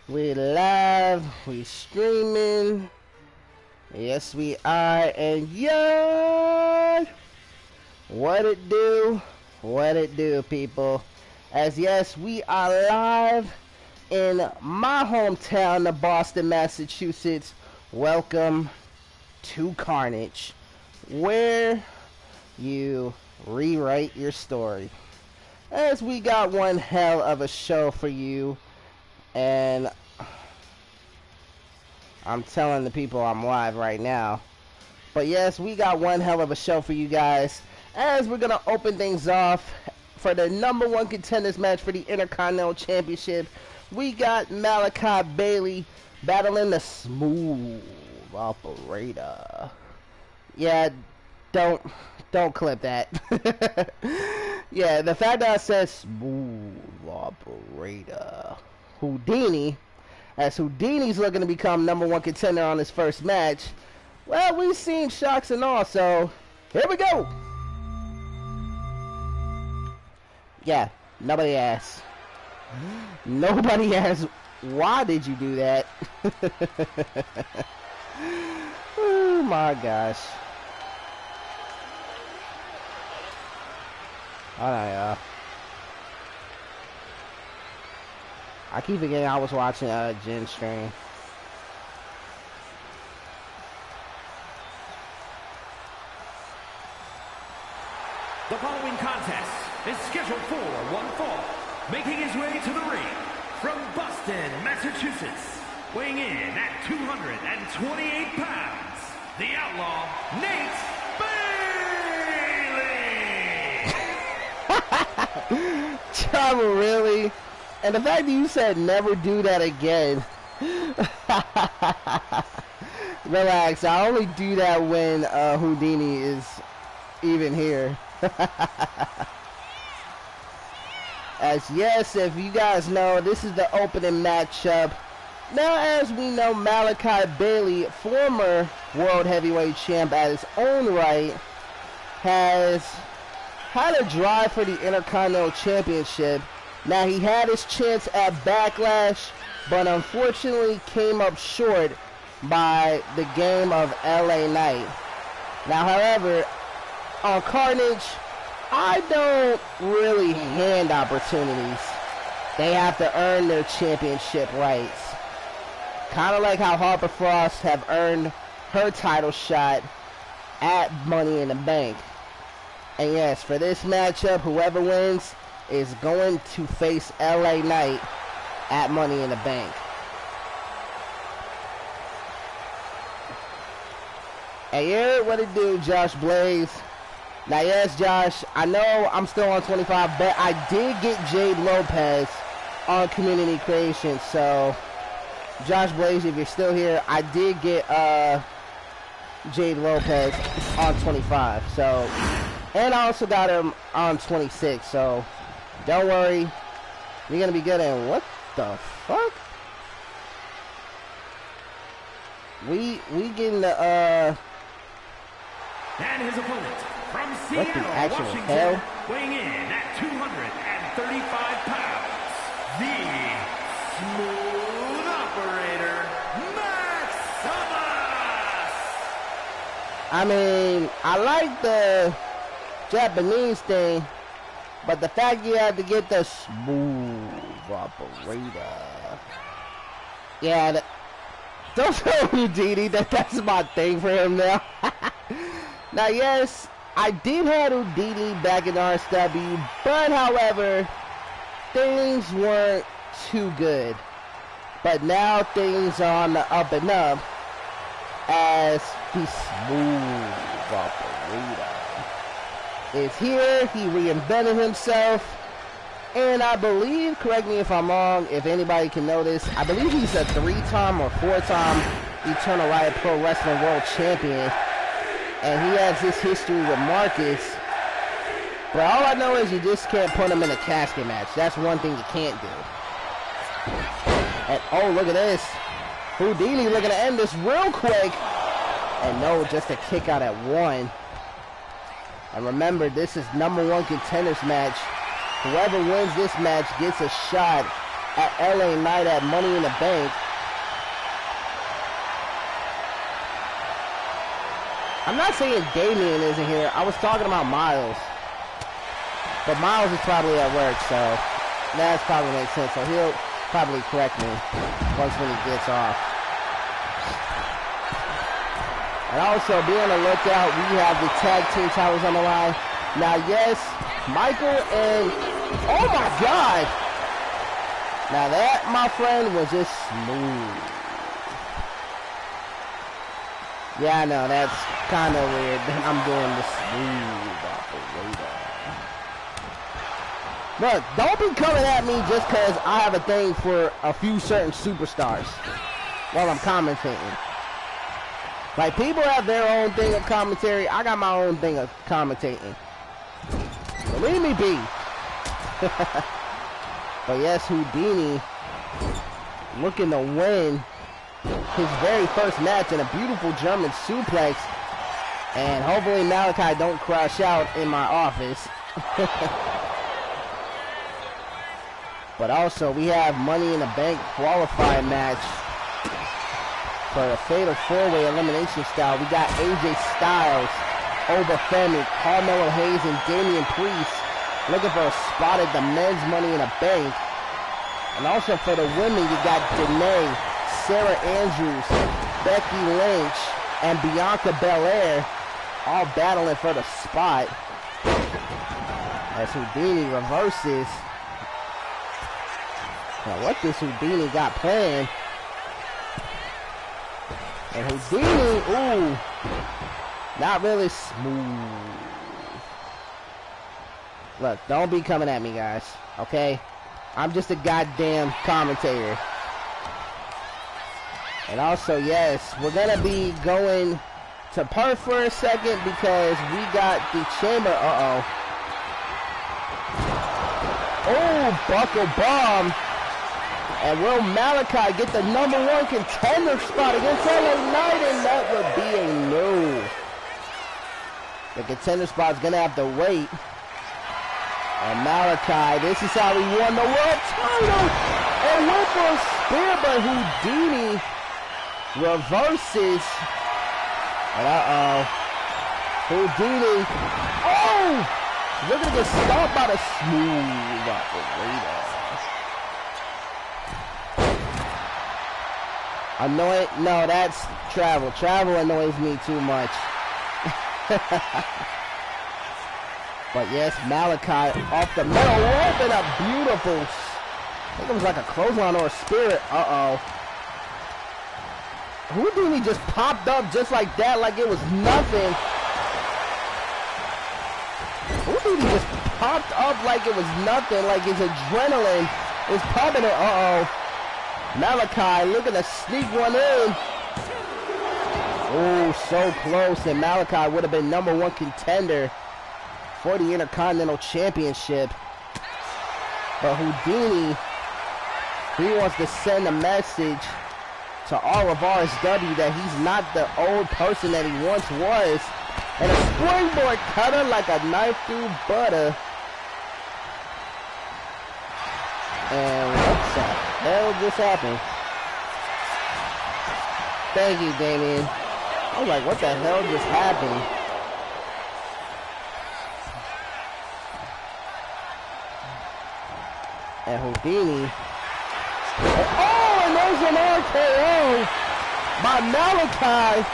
We live, we streaming. Yes, we are. And yo, what it do? What it do, people? As yes, we are live in my hometown of Boston, Massachusetts. Welcome to Carnage, where you rewrite your story. As we got one hell of a show for you. And I'm telling the people I'm live right now. But yes, we got one hell of a show for you guys. As we're going to open things off for the #1 contenders match for the Intercontinental Championship. We got Malachi Bailey battling the Smooth Operator. Yeah, don't clip that. Yeah, the fact that I said Smooth Operator Houdini, as Houdini's looking to become #1 contender on his first match. Well, we've seen shocks and all, so here we go. Yeah, nobody asked. Nobody asked, why did you do that? Oh my gosh. Hold on, y'all. I keep forgetting I was watching Jen stream. The following contest is scheduled for one fall. Making his way to the ring from Boston, Massachusetts, weighing in at 228 pounds, the Outlaw, Nate Bailey! Chama, really? And the fact that you said never do that again. Relax, I only do that when Houdini is even here. As yes, if you guys know, this is the opening matchup. Now, as we know, Malachi Bailey, former World Heavyweight Champ at his own right, has had a drive for the Intercontinental Championship. Now, he had his chance at Backlash, but unfortunately came up short by the game of LA Knight. Now, however, on Carnage, I don't really hand opportunities. They have to earn their championship rights. Kind of like how Harper Frost have earned her title shot at Money in the Bank. And yes, for this matchup, whoever wins is going to face LA Knight at Money in the Bank. Hey, yeah, what it do, Josh Blaze? Now, yes, Josh, I know I'm still on 25, but I did get Jade Lopez on Community Creation. So, Josh Blaze, if you're still here, I did get Jade Lopez on 25. So, and I also got him on 26. So, don't worry, you're gonna be good. And what the fuck? We getting the And his opponent from Seattle, Washington, hell? weighing in at 235 pounds, the Smooth Operator, Maximus. I mean, I like the Japanese thing, but the fact you have to get the Smooth Operator. Yeah, don't tell Houdini that's my thing for him now. Now, yes, I did have Houdini back in RSW, but however, things weren't too good. But now things are on the up and up as the Smooth Operator is here. He reinvented himself, and I believe, correct me if I'm wrong, if anybody can know this, I believe he's a 3-time or 4-time Eternal Riot Pro Wrestling World Champion, and he has this history with Marcus. But all I know is you just can't put him in a casket match. That's one thing you can't do. And oh, look at this. Houdini looking to end this real quick. And no, just a kick out at 1. And remember, this is #1 contenders match. Whoever wins this match gets a shot at LA Knight at Money in the Bank. I'm not saying Damien isn't here. I was talking about Miles. But Miles is probably at work, so that probably makes sense. So he'll probably correct me once when he gets off. And also, be on the lookout, we have the tag team titles on the line. Now, yes, Michael and... Oh, my God! Now, that, my friend, was just smooth. Yeah, I know, that's kind of weird. I'm doing the smooth operator. Look, don't be coming at me just because I have a thing for a few certain superstars while I'm commentating. Like, people have their own thing of commentary. I got my own thing of commentating. So leave me be. But yes, Houdini looking to win his very first match in a beautiful German suplex. And hopefully Malachi don't crash out in my office. But also, we have Money in the Bank qualifying match for the Fatal 4-Way Elimination Style. We got AJ Styles, Oba Femi, Carmelo Hayes, and Damian Priest looking for a spot at the men's Money in the Bank. And also for the women, you got Danae, Sarah Andrews, Becky Lynch, and Bianca Belair all battling for the spot. As Houdini reverses. Now what this Houdini got planned? And Houdini, ooh, not really smooth. Look, don't be coming at me, guys, okay? I'm just a goddamn commentator. And also, yes, we're gonna be going to Perth for a second because we got the chamber, Oh, buckle bomb. And will Malachi get the #1 contender spot against LA Knight? And that would be a no. The contender spot's going to have to wait. And Malachi, this is how he won the world title. And with a spear, but Houdini reverses. And Houdini. Oh! Look at this stop by the smooth operator. Annoying? No, that's Travel. Travel annoys me too much. But yes, Malachi off the middle rope and a beautiful, I think it was like a clothesline or a spirit. Houdini just popped up just like that, like it was nothing. Houdini just popped up like it was nothing, like his adrenaline is pumping it. Malachi looking to sneak one in. Oh, so close. And Malachi would have been #1 contender for the Intercontinental Championship. But Houdini, he wants to send a message to all of RSW that he's not the old person that he once was. And a springboard cutter like a knife through butter. And what the hell just happened? Thank you, Damien. I was like, what the hell just happened? And Houdini. Oh, and there's an RKO by Malachi.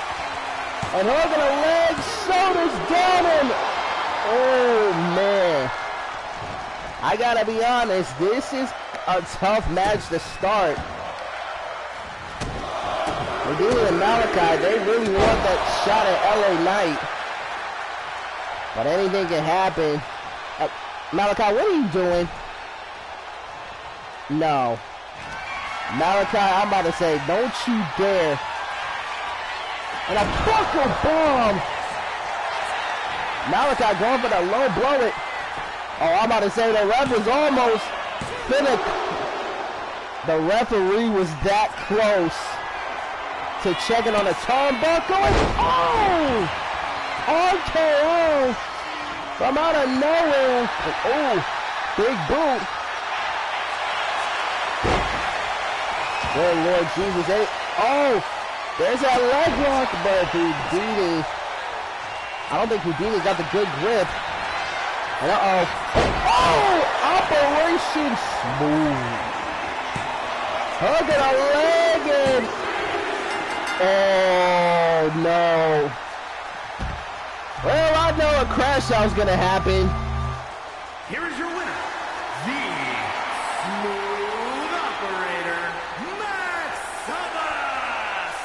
And hooking a leg, shoulders down, and oh man. I gotta be honest, this is a tough match to start. Houdini and Malachi, they really want that shot at LA Knight. But anything can happen. Malachi, what are you doing? No. Malachi, I'm about to say, don't you dare. And a buckle bomb. Malachi going for the low blow it. Oh, I'm about to say the ref was almost finished. The referee was that close to checking on the turnbuckle. Oh! RKO from out of nowhere. Oh, big boot. Good Lord Jesus. Oh, there's that leg lock, but Houdini. I don't think Houdini got the good grip. And oh, Operation Smooth. Hugging a leg and oh no. Well, I know a crash out's gonna happen. Here is your winner, the Smooth Operator, Max Savas.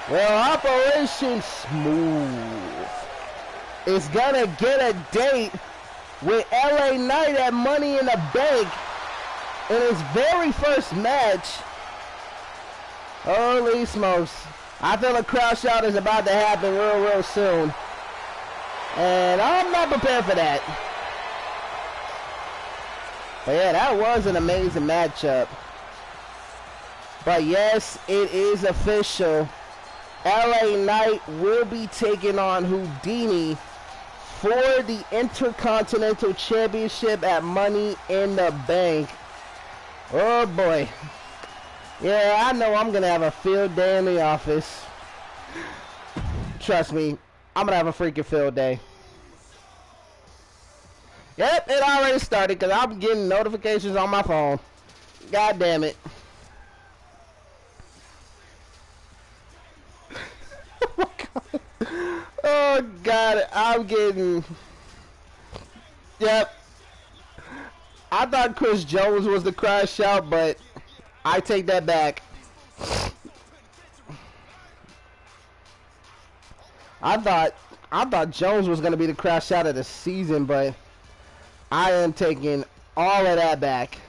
Well, Operation Smooth is gonna get a date with LA Knight at Money in the Bank in his very first match. Holy smokes. I feel a crash out is about to happen real soon. And I'm not prepared for that. But yeah, that was an amazing matchup. But yes, it is official. LA Knight will be taking on Houdini for the Intercontinental Championship at Money in the Bank. Oh boy. Yeah, I know I'm going to have a field day in the office. Trust me, I'm going to have a freaking field day. Yep, it already started because I'm getting notifications on my phone. God damn it. Oh God, I'm getting... Yep. I thought Chris Jones was the crash out, but I take that back. I thought Jones was going to be the crash out of the season, but I am taking all of that back.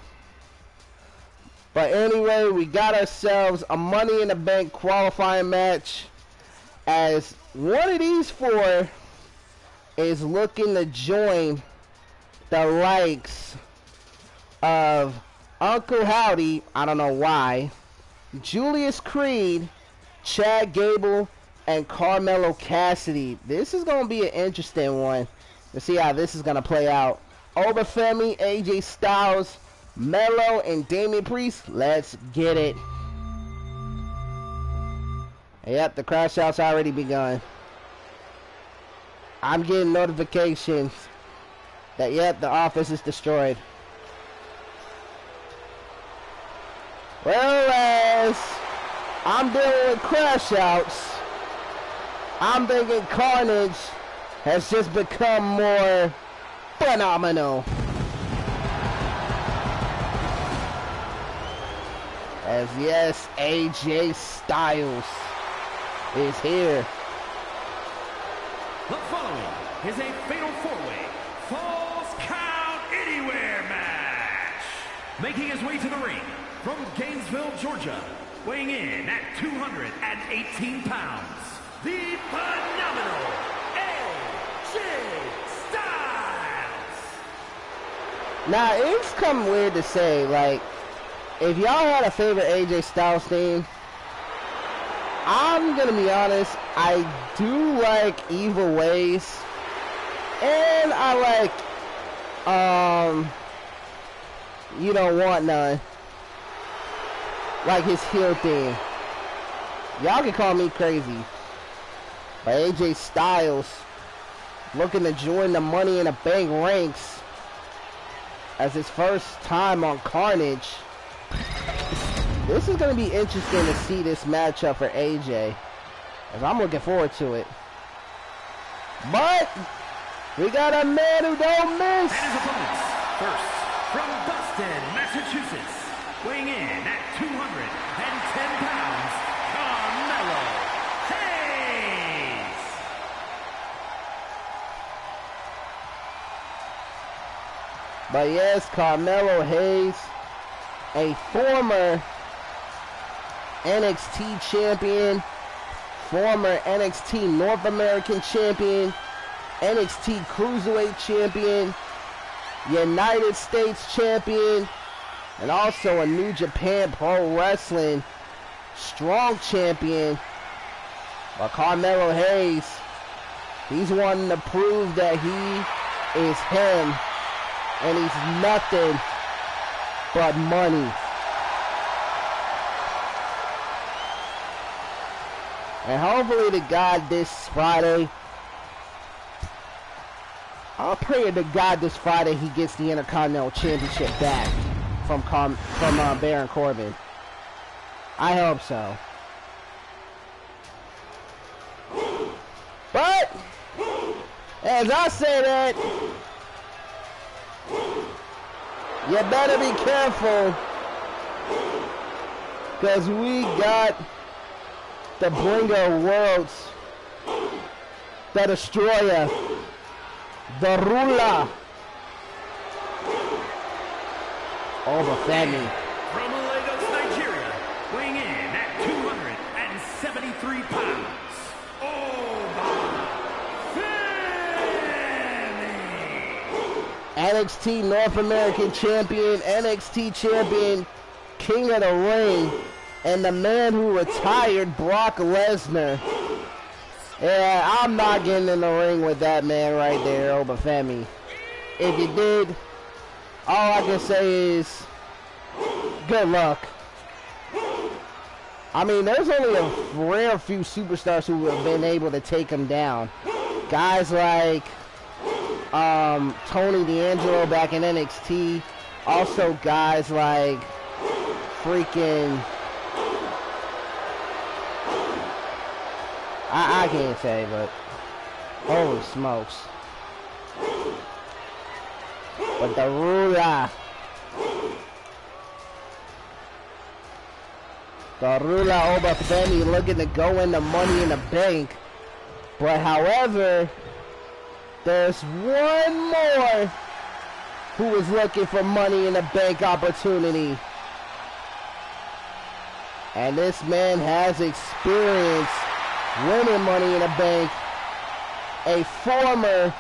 But anyway, we got ourselves a Money in the Bank qualifying match, as one of these four is looking to join the likes of Uncle Howdy, I don't know why, Julius Creed, Chad Gable, and Carmelo Cassidy. This is going to be an interesting one to see how this is going to play out. Obafemi, AJ Styles, Melo, and Damian Priest. Let's get it. Yep, the crash out's already begun. I'm getting notifications that, yep, the office is destroyed. Well, as I'm dealing with crash outs, I'm thinking Carnage has just become more phenomenal. As yes, AJ Styles is here. The following is a fatal four-way Falls Count Anywhere match. Making his way to the ring from Gainesville, Georgia, weighing in at 218 pounds, the phenomenal AJ Styles. Now, it's kind of weird to say, like, if y'all had a favorite AJ Styles theme, I'm gonna be honest, I do like Evil Ways, and I like, You Don't Want None, like his heel theme. Y'all can call me crazy, but AJ Styles looking to join the Money in the Bank ranks as his first time on Carnage. This is going to be interesting to see this matchup for AJ, as I'm looking forward to it. But we got a man who don't miss. And his opponents, first from Boston, Massachusetts, weighing in at 210 pounds, Carmelo Hayes. But yes, Carmelo Hayes, a former NXT champion, former NXT North American champion, NXT Cruiserweight champion, United States champion, and also a New Japan Pro Wrestling strong champion. But Carmelo Hayes, he's wanting to prove that he is him, and he's nothing but money. And hopefully to God this Friday, I'll pray to God this Friday he gets the Intercontinental Championship back from Baron Corbin. I hope so. But, as I say that, you better be careful, because we got the bringer of worlds, the destroyer, the ruler, Obafemi. From Lagos, Nigeria, weighing in at 273 pounds, Obafemi. NXT North American Champion, NXT Champion, King of the Ring, and the man who retired, Brock Lesnar. Yeah, I'm not getting in the ring with that man right there, Obafemi. If you did, all I can say is good luck. I mean, there's only a rare few superstars who have been able to take him down. Guys like Tony D'Angelo back in NXT. Also guys like freaking... I can't say, but holy smokes. But the ruler Obafemi looking to go into Money in the Bank. But however, there's one more who is looking for Money in the Bank opportunity. And this man has experience winning Money in the Bank, a former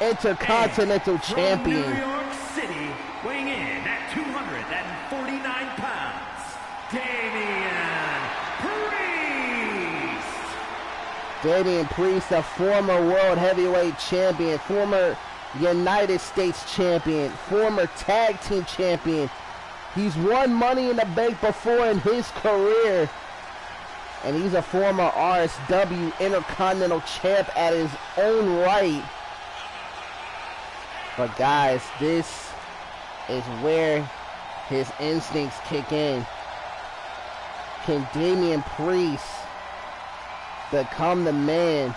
Intercontinental Champion. From New York City, weighing in at 249 pounds, Damian Priest, a former World Heavyweight Champion, former United States Champion, former Tag Team Champion. He's won Money in the Bank before in his career. And he's a former RSW Intercontinental Champ at his own right. But guys, this is where his instincts kick in. Can Damian Priest become the man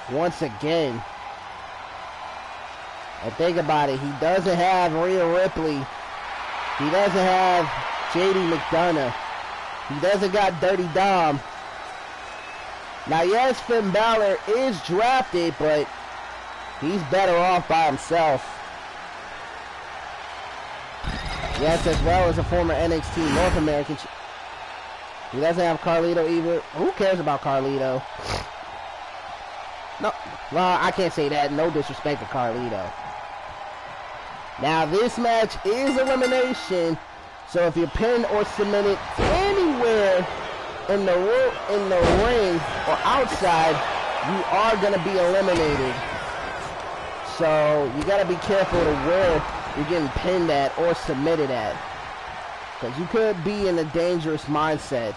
once again? And think about it, he doesn't have Rhea Ripley. He doesn't have JD McDonough. He doesn't got Dirty Dom. Now, yes, Finn Balor is drafted, but he's better off by himself. Yes, as well as a former NXT North American. He doesn't have Carlito either. Who cares about Carlito? No, well, I can't say that. No disrespect to Carlito. Now, this match is elimination. So if you're pinned or submitted anywhere in the ring or outside, you are going to be eliminated. So you got to be careful to where you're getting pinned at or submitted at, because you could be in a dangerous mindset.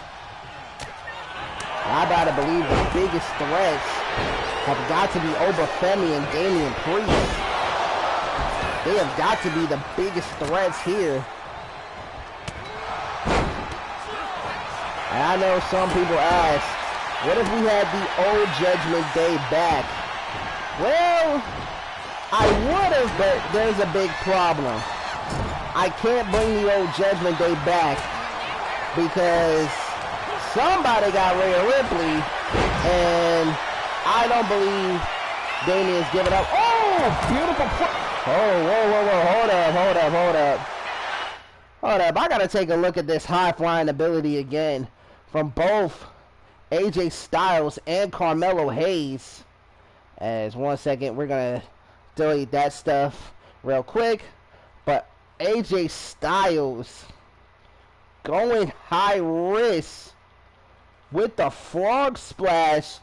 I gotta believe the biggest threats have got to be Obafemi and Damian Priest. They have got to be the biggest threats here. And I know some people ask, what if we had the old Judgment Day back? Well, I would have, but there's a big problem. I can't bring the old Judgment Day back because somebody got Rhea Ripley, and I don't believe Damian's giving up. Oh, beautiful. Oh, whoa. Hold up. I got to take a look at this high-flying ability again from both AJ Styles and Carmelo Hayes. As 1 second, we're going to delete that stuff real quick. But AJ Styles going high risk with the frog splash,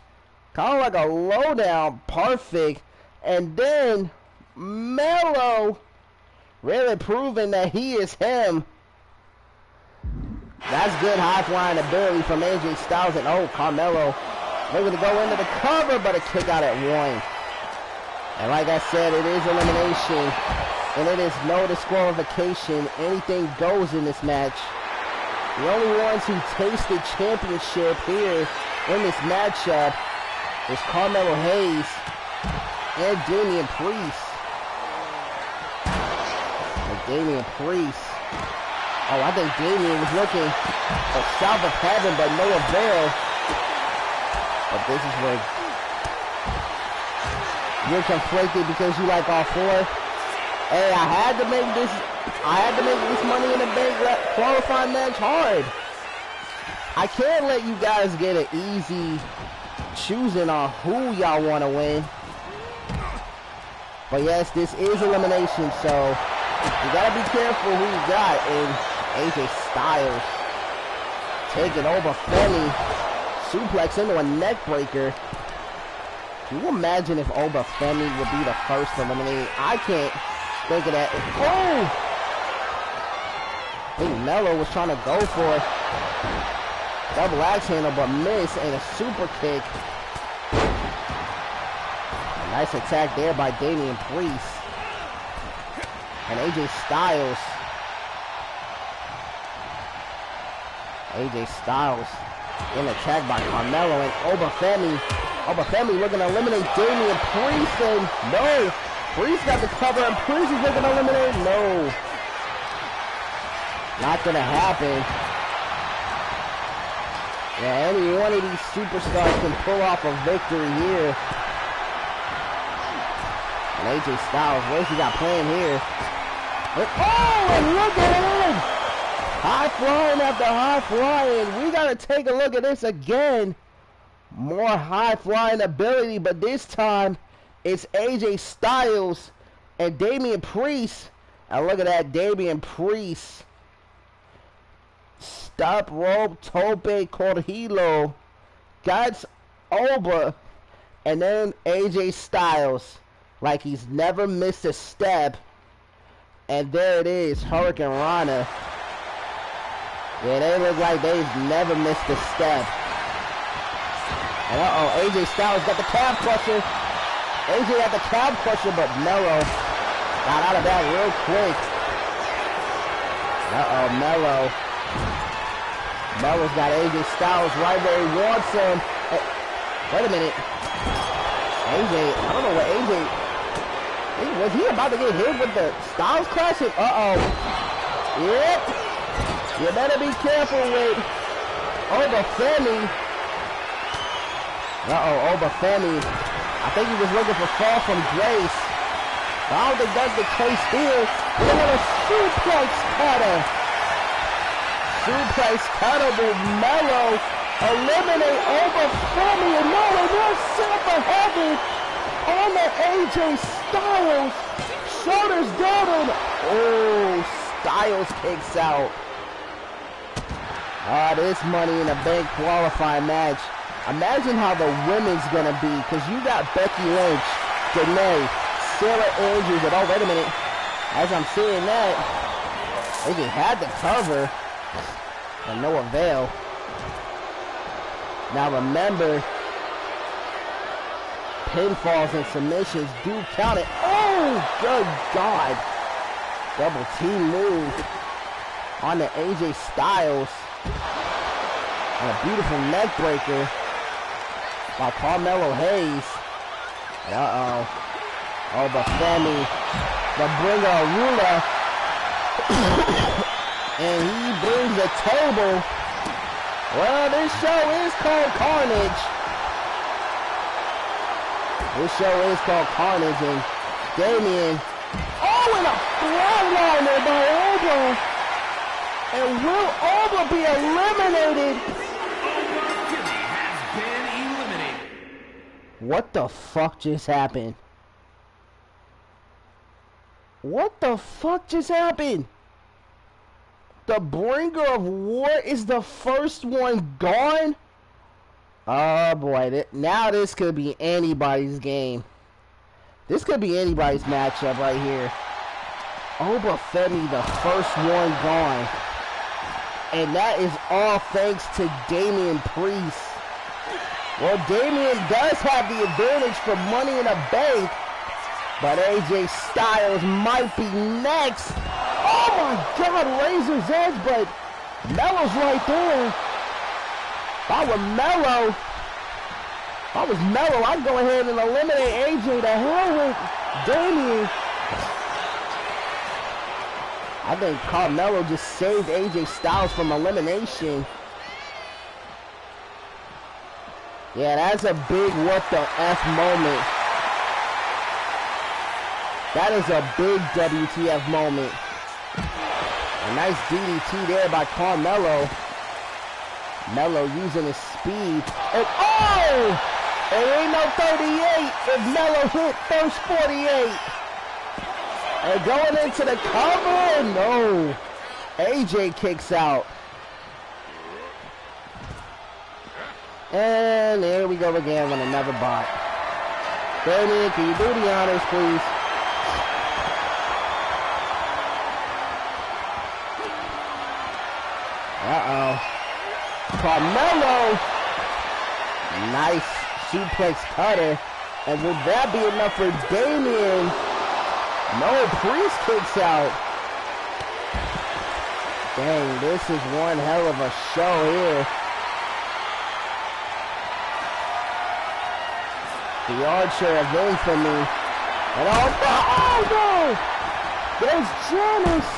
kind of like a lowdown, perfect. And then Melo really proving that he is him. That's good high-flying ability from AJ Styles. And oh, Carmelo able to go into the cover, but a kick out at 1. And like I said, it is elimination. And it is no disqualification. Anything goes in this match. The only ones who taste the championship here in this matchup is Carmelo Hayes and Damian Priest. And Damian Priest. Oh, I think Damian was looking for South of Heaven, but no avail. But this is where you're conflicted because you like all 4. Hey, I had to make this Money in the Bank qualifying match hard. I can't let you guys get an easy choosing on who y'all want to win. But yes, this is elimination, so you gotta be careful who you got. And AJ Styles taking over Femi, suplex into a neck breaker. Can you imagine if Obafemi would be the first eliminated? I can't think of that. Oh! I think Mello was trying to go for it. Double axe handle, but miss, and a super kick. A nice attack there by Damian Priest. And AJ Styles. AJ Styles in attack by Carmelo and Obafemi. Obafemi looking to eliminate Damian Priest, and no. Priest got the cover, and Priest is looking to eliminate. No. Not going to happen. Yeah, any one of these superstars can pull off a victory here. And AJ Styles, what's he got playing here? And, oh, and look at it! High flying after high flying. We got to take a look at this again. More high flying ability, but this time it's AJ Styles and Damian Priest. And look at that, Damian Priest. Stop rope tope corhilo. Guts Oba. And then AJ Styles. Like he's never missed a step. And there it is, Hurricane Rana. Yeah, they look like they've never missed a step. And AJ Styles got the calf crusher. AJ got the calf crusher, but Mello got out of that real quick. Mello. Mello's got AJ Styles right where he wants him. Wait a minute. AJ, I don't know what AJ... Was he about to get hit with the Styles Classic? Yep. You better be careful with Obafemi. Obafemi. I think he was looking for fall from grace. But I don't think that's the case here. Look at a suplex cutter. Suplex cutter with Mello. Eliminate Obafemi. And no, it was super heavy on the AJ Styles. Shoulders down and Styles kicks out. This Money in the Bank qualifying match. Imagine how the women's gonna be, because you got Becky Lynch, Janae, Sarah Andrews, and oh, wait a minute. As I'm seeing that, they just had the cover, but no avail. Now remember, pinfalls and submissions do count it. Oh, good God. Double team move on the AJ Styles. And a beautiful neck breaker by Carmelo Hayes. Obafemi, the bringer of ruler. And he brings the table. Well, this show is called Carnage. This show is called Carnage, and Damian. Oh, and a flatliner by Oba. And will Oba be eliminated? Has been eliminated. What the fuck just happened? What the fuck just happened? The bringer of war is the first one gone? Oh boy, now this could be anybody's game. This could be anybody's matchup right here. Obafemi, the first one gone. And that is all thanks to Damian Priest. Well, Damian does have the advantage for Money in the Bank, but AJ Styles might be next. Oh my God, Razor's Edge, but Melo's right there. If I was Melo, I'd go ahead and eliminate AJ. The hell with Damian. I think Carmelo just saved AJ Styles from elimination. Yeah, that's a big what the F moment. That is a big WTF moment. A nice DDT there by Carmelo. Melo using his speed. And oh! It ain't no 38 if Melo hit first 48. And going into the cover, no. AJ kicks out. And there we go again with another bot. Damian, can you do the honors, please? Uh-oh. Carmelo. Nice suplex cutter. And will that be enough for Damian? No, Priest kicks out. Dang, this is one hell of a show here. The Archer of Infamy. And oh no! There's Janice!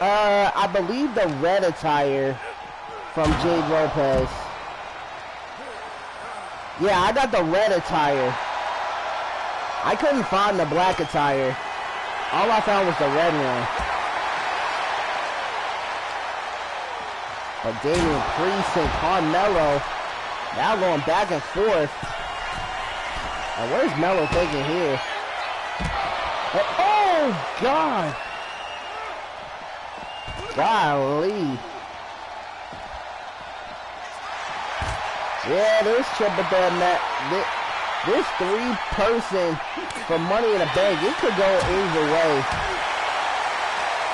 I believe the red attire from Jade Lopez. Yeah, I got the red attire. I couldn't find the black attire. All I found was the red one. But Damian Priest and Carmelo now going back and forth. And where's Melo thinking here? Oh, God. Golly. Yeah, this triple threat match, this three-person for Money in the Bank, it could go either way.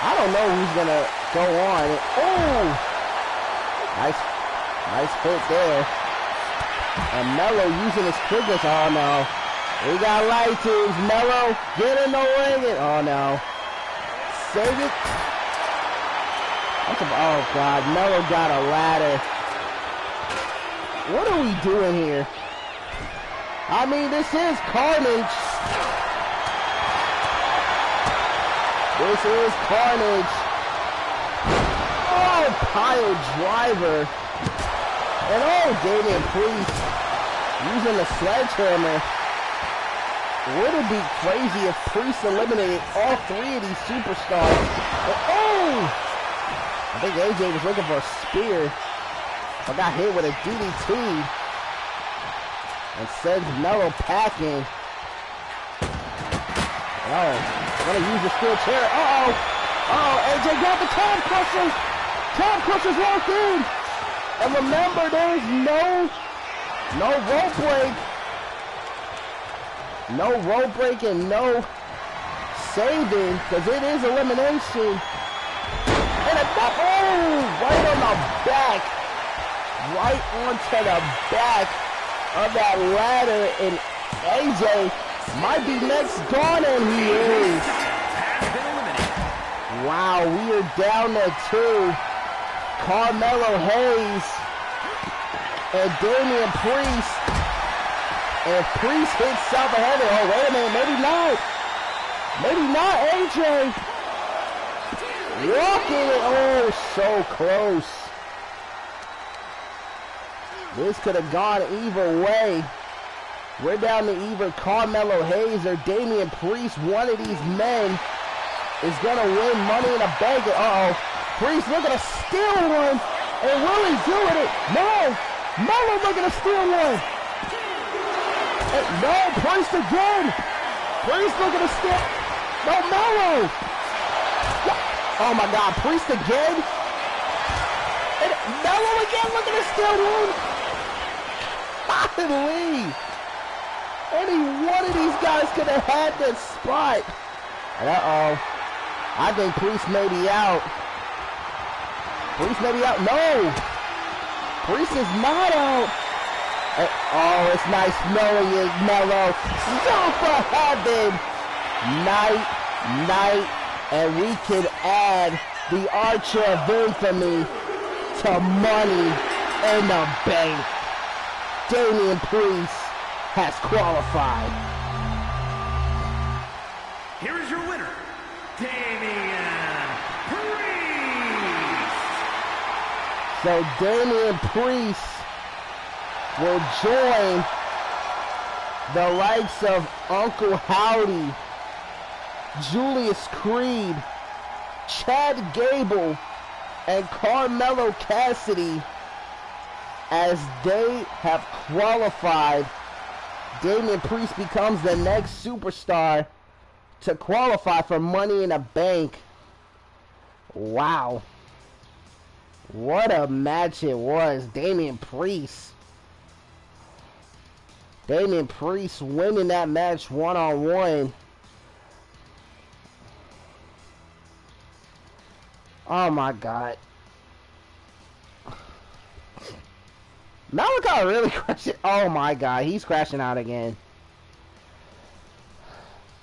I don't know who's going to go on. Oh! Nice hit there. And Melo using his quickness. Oh, no. We got light tubes. Melo, get in the ring. Oh, no. Save it. Oh, God. Melo got a ladder. What are we doing here? I mean, this is Carnage. This is Carnage. Oh, pile driver. And oh, Damian Priest using the sledgehammer. Would it be crazy if Priest eliminated all three of these superstars? And oh! I think AJ was looking for a spear. I got hit with a DDT. And sends Melo packing. Oh, gonna use the steel chair. Uh-oh. Uh-oh, AJ got the calf crushers. Calf crushers locked in. And remember, there's no rope break. No rope break and no saving, because it is elimination. And right on the back. Right onto the back of that ladder, and AJ might be next gone, and he is. Wow, we are down to 2. Carmelo Hayes and Damian Priest. And Priest hits south of heaven. Oh, wait a minute, maybe not. Maybe not, AJ. Walking it. Oh, so close. This could have gone either way. We're down to either Carmelo Hayes or Damian Priest. One of these men is going to win Money in the Bank. Uh-oh. Priest looking to steal one. And will he do it? No. Melo looking to steal one. No, Priest again. Priest looking to steal. No, Melo. Oh, my God. Priest again. And Melo again looking to steal one. Finally! Any one of these guys could have had that spot. Uh-oh. I think Priest may be out. Priest may be out. No! Priest is not out. Oh, it's nice knowing you, Mello. Go for heaven. Night, and we can add the Archer of Infamy to Money in the Bank. Damian Priest has qualified. Here is your winner, Damian Priest. So Damian Priest will join the likes of Uncle Howdy, Julius Creed, Chad Gable, and Carmelo Cassidy as they have qualified. Damian Priest becomes the next superstar to qualify for Money in the Bank. Wow. What a match it was. Damian Priest winning that match one-on-one. Oh my God. Malachi really crashed it. Oh my God, he's crashing out again.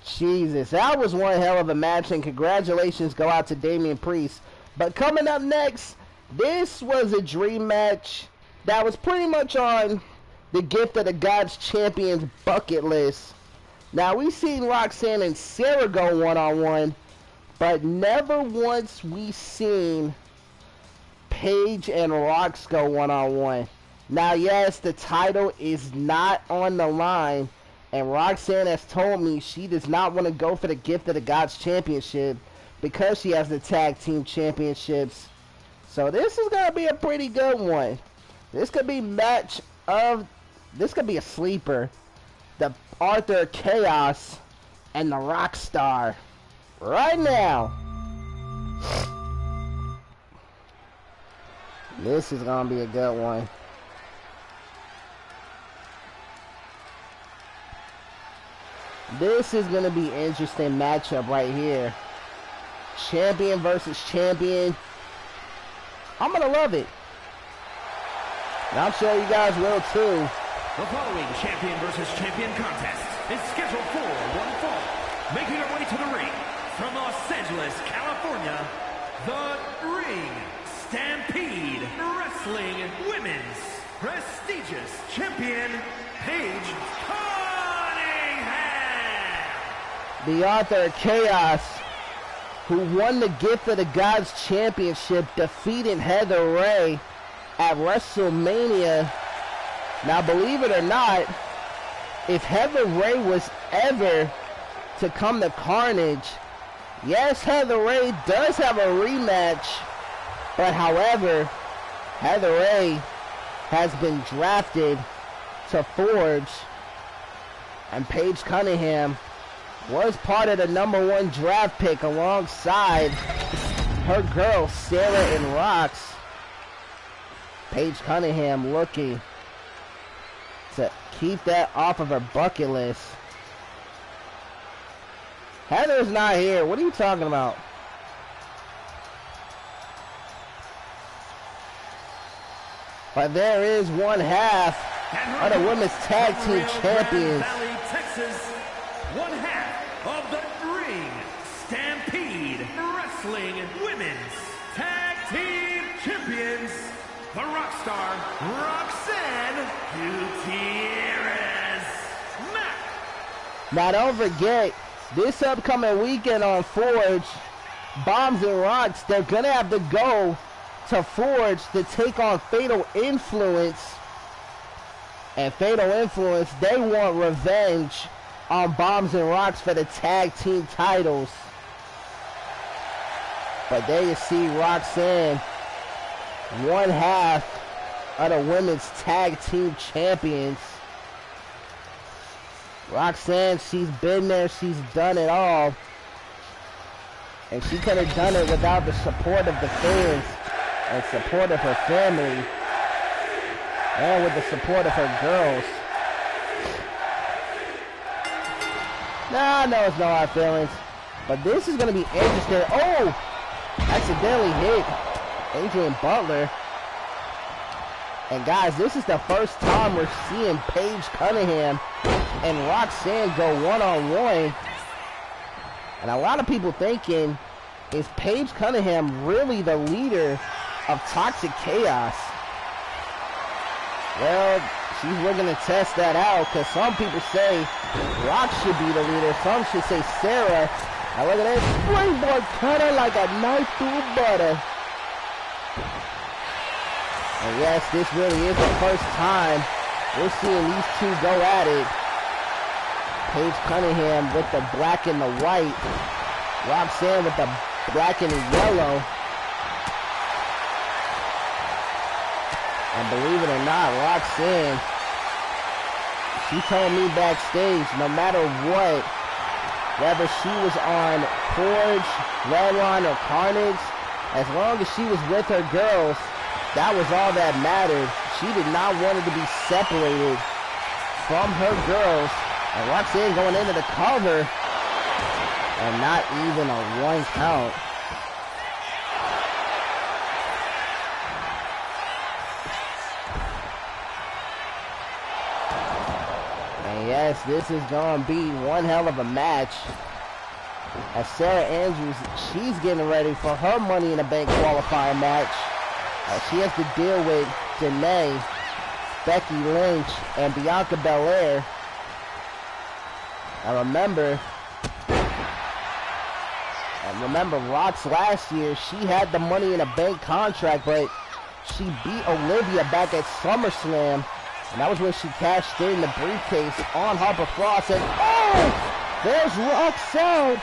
Jesus, that was one hell of a match, and congratulations go out to Damian Priest. But coming up next, this was a dream match that was pretty much on the Gift of the Gods Champions bucket list. Now, we've seen Roxanne and Sarah go one-on-one, but never once we seen Paige and Rox go one-on-one. Now, yes, the title is not on the line, and Roxanne has told me she does not want to go for the Gift of the Gods Championship because she has the Tag Team Championships. So this is going to be a pretty good one. This could be this could be a sleeper. The Arthur Chaos and the Rockstar. Right now. This is going to be a good one. This is going to be an interesting matchup right here. Champion versus champion. I'm going to love it. And I'm sure you guys will too. The following champion versus champion contest is scheduled for one fall. Making her way to the ring from Los Angeles, California, the Ring Stampede Wrestling Women's prestigious champion, Paige Cunningham. The Arthur Chaos, who won the Gift of the Gods Championship, defeating Heather Ray at WrestleMania. Now, believe it or not, if Heather Ray was ever to come to Carnage, yes, Heather Ray does have a rematch, but however, Heather Ray has been drafted to Forge, and Paige Cunningham was part of the #1 draft pick alongside her girl Sarah and Rox. Paige Cunningham looking to keep that off of her bucket list. Heather's not here. What are you talking about? But there is one half of the Women's Tag Team Champions. Valley, Texas, one half of the Ring Stampede Wrestling Women's Tag Team Champions, the Rockstar Roxanne Gutierrez. Now don't forget, this upcoming weekend on Forge, Bombs and Rocks, they're going to have to go to Forge to take on Fatal Influence. And Fatal Influence, they want revenge on Bombs and Rocks for the tag team titles. But there you see Roxanne, one half of the Women's Tag Team Champions. Roxanne, she's been there, she's done it all. And she could have done it without the support of the fans and support of her family. And with the support of her girls. Nah, no, it's no hard feelings. But this is going to be interesting. Oh! Accidentally hit Adrian Butler. And guys, this is the first time we're seeing Paige Cunningham and Roxanne go one-on-one. And a lot of people thinking, is Paige Cunningham really the leader of Toxic Chaos? Well, she's looking to test that out, because some people say Rox should be the leader. Some should say Sarah. Now look at that springboard cutter like a knife through butter. And yes, this really is the first time we're seeing these two go at it. Paige Cunningham with the black and the white. Roxanne with the black and the yellow. And believe it or not, Roxanne, she told me backstage, no matter what, whether she was on Forge, Redline, or Carnage, as long as she was with her girls, that was all that mattered. She did not want it to be separated from her girls. And Roxanne going into the cover, and not even a 1 count. And yes, this is going to be one hell of a match. As Sarah Andrews, she's getting ready for her Money in the Bank qualifying match. She has to deal with Janae, Becky Lynch, and Bianca Belair. I remember Rox last year, she had the Money in the Bank contract, but she beat Olivia back at SummerSlam, and that was when she cashed in the briefcase on Harper Frost, and oh, there's Roxanne.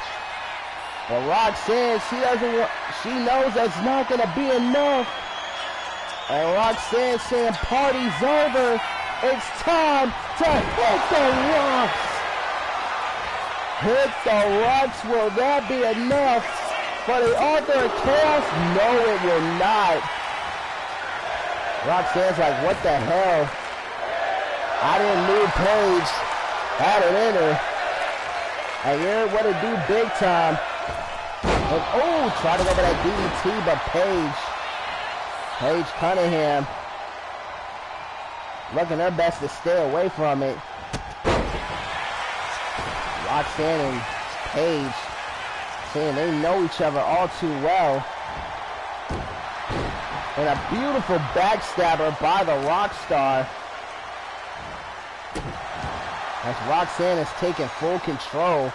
But Roxanne, she knows that's not gonna be enough. And Roxanne saying, party's over. It's time to hit the rocks. Hit the rocks. Will that be enough for the Author of Chaos? No, it will not. Roxanne's like, what the hell? I didn't need Paige. Had it in her. And you're what to do big time. And oh, try to go for that DDT, but Paige Cunningham looking her best to stay away from it. Roxanne and Paige saying they know each other all too well. And a beautiful backstabber by the Rockstar. As Roxanne is taking full control.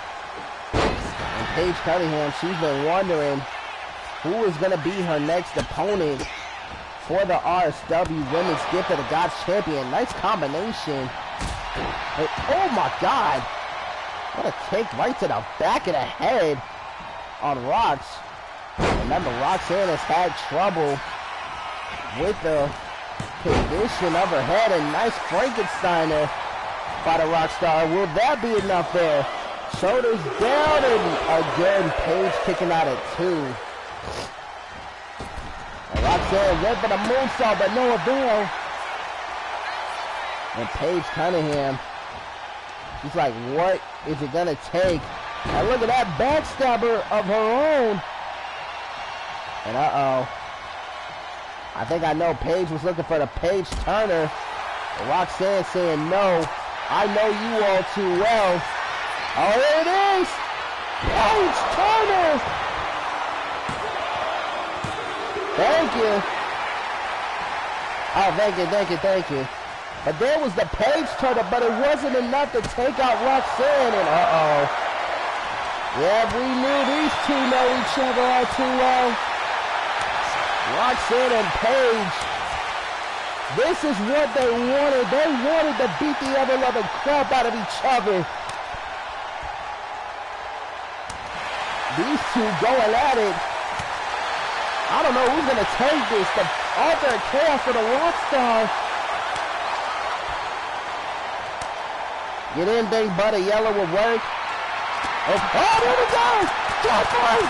And Paige Cunningham, she's been wondering who is going to be her next opponent for the RSW Women's Gift of the Gods Champion. Nice combination. And, oh my God. What a kick right to the back of the head on Rox. Remember, Roxanne has had trouble with the condition of her head. And nice Frankensteiner by the Rockstar. Will that be enough there? Shoulders down, and again, Paige kicking out at 2. And Roxanne went for the moonsault, but no avail. And Paige Cunningham, she's like, what is it gonna take? And look at that backstabber of her own. And I think I know Paige was looking for the Paige Turner. And Roxanne saying, no, I know you all too well. Oh, here it is! Paige Turner! Thank you. Oh, thank you. But there was the Paige Turner, but it wasn't enough to take out Roxanne, and yeah, we knew these two know each other all too well. Roxanne and Paige. This is what they wanted. They wanted to beat the other loving crap out of each other. These two going at it. I don't know who's going to take this. The Author of Chaos for the Rockstar. Get in, big butter. Yellow will work. Oh, there we go. Top right.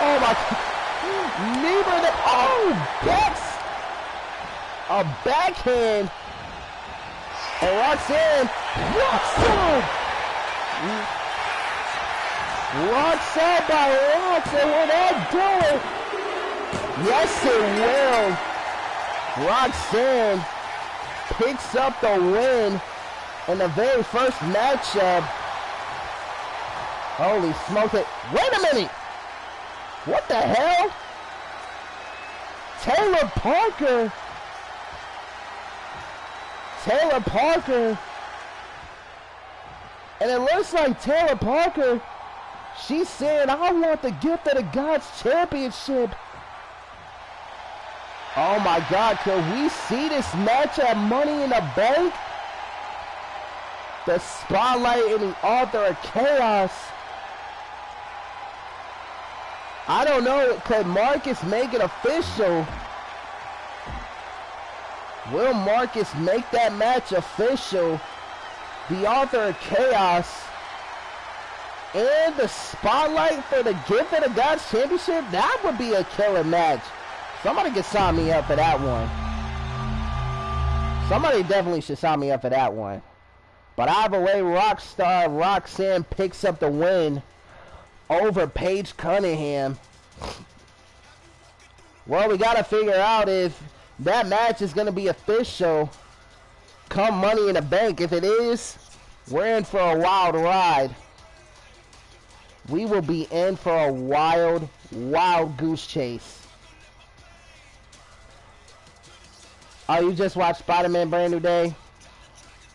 Oh, my God. Neither the, that's a backhand. And Roxanne Roxanne! Roxanne by Roxanne, will that do it? Yes, it will. Roxanne picks up the win in the very first matchup. Holy smoke it. Wait a minute! What the hell? Taylor Parker. And it looks like Taylor Parker, she's saying, I want the gift of the Gods Championship. Oh my God, could we see this match at Money in the Bank? The Spotlight and the Author of Chaos. I don't know, could Marcus make it official? Will Marcus make that match official? The Author of Chaos and the Spotlight for the Gift of the Gods Championship? That would be a killer match. Somebody could sign me up for that one. Somebody definitely should sign me up for that one. But either way, Rockstar Roxanne picks up the win over Paige Cunningham. Well, we got to figure out if that match is going to be official come Money in the Bank. If it is, we're in for a wild ride. We will be in for a wild, wild goose chase. Oh, you just watched Spider-Man Brand New Day?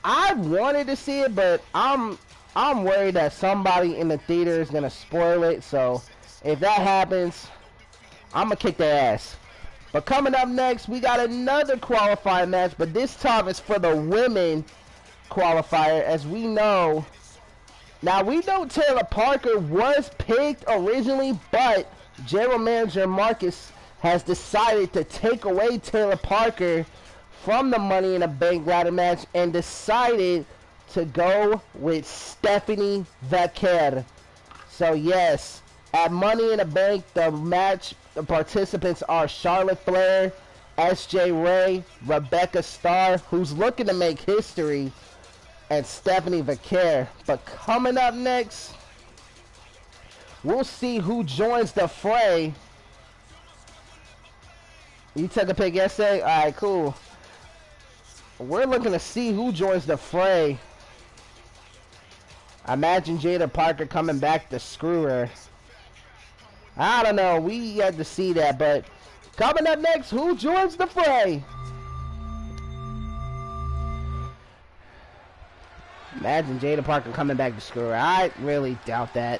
I wanted to see it, but I'm worried that somebody in the theater is gonna spoil it. So if that happens, I'm gonna kick their ass. But coming up next, we got another qualifying match, but this time it's for the women qualifier. As we know, now we know Taylor Parker was picked originally, but general manager Marcus has decided to take away Taylor Parker from the Money in the Bank ladder match and decided to go with Stephanie Vaquer. So yes, at Money in the Bank, the participants are Charlotte Flair, SJ Ray, Rebecca Starr, who's looking to make history, and Stephanie Vaquer. But coming up next, we'll see who joins the fray. You took a pick yesterday? Alright, cool. We're looking to see who joins the fray. I imagine Jada Parker coming back to screw her. I don't know. We had to see that. But coming up next, who joins the fray? Imagine Jada Parker coming back to screw her. I really doubt that.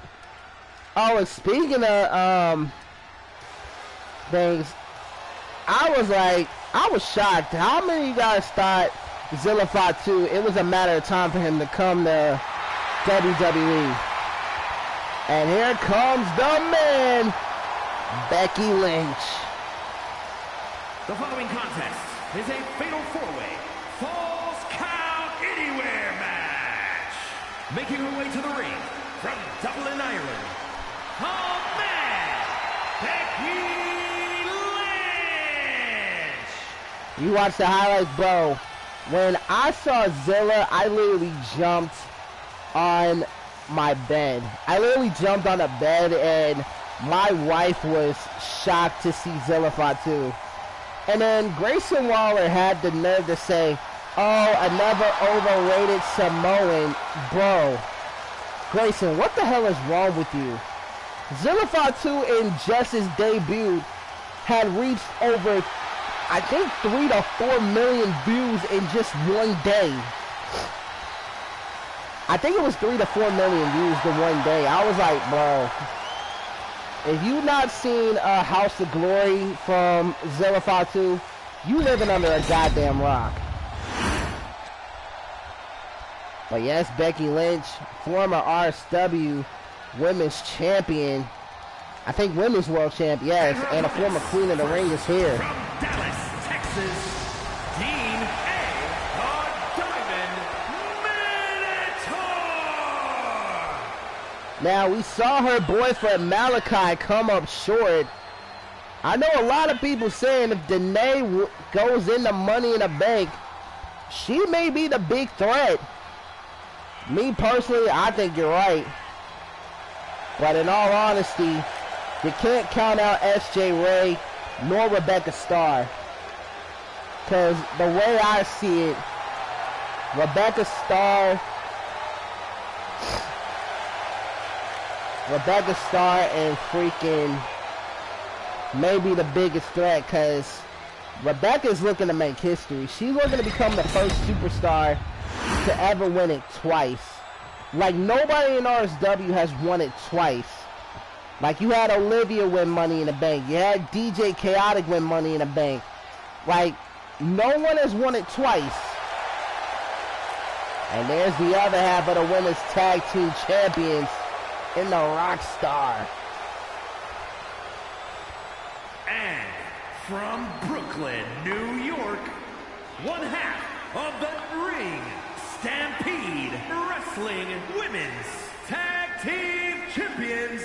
Oh, and speaking of things, I was shocked. How many of you guys thought Zilla Fatu, it was a matter of time for him to come to WWE? And here comes the man, Becky Lynch. The following contest is a fatal four-way Falls Count Anywhere match. Making her way to the ring from Dublin, Ireland, the man, Becky Lynch. You watch the highlights, bro. When I saw Zilla, I literally jumped on my bed. I literally jumped on the bed, and my wife was shocked to see Zilla Fatu. And then Grayson Waller had the nerve to say, oh, another overrated Samoan. Bro, Grayson, what the hell is wrong with you? Zilla Fatu in just his debut had reached over, I think, 3 to 4 million views in just one day. I think it was 3 to 4 million views in one day. I was like, bro, if you not seen House of Glory from Zilla Fatu, you living under a goddamn rock. But yes, Becky Lynch, former RSW women's champion, I think women's world champ, yes, and a former queen of the ring is here. From Dallas, Texas, Dean A. Diamond Minotaur. Now, we saw her boyfriend Malachi come up short. I know a lot of people saying if Danae goes into Money in the Bank, she may be the big threat. Me personally, I think you're right. But in all honesty, you can't count out S.J. Ray nor Rebecca Starr. Because the way I see it, Rebecca Starr and freaking maybe the biggest threat, because Rebecca's looking to make history. She's looking to become the first superstar to ever win it twice. Like, nobody in RSW has won it twice. Like, you had Olivia win Money in the Bank. You had DJ Chaotic win Money in the Bank. Like, no one has won it twice. And there's the other half of the women's tag team champions in the Rockstar. And from Brooklyn, New York, one half of the Ring Stampede Wrestling Women's Tag Team Champions,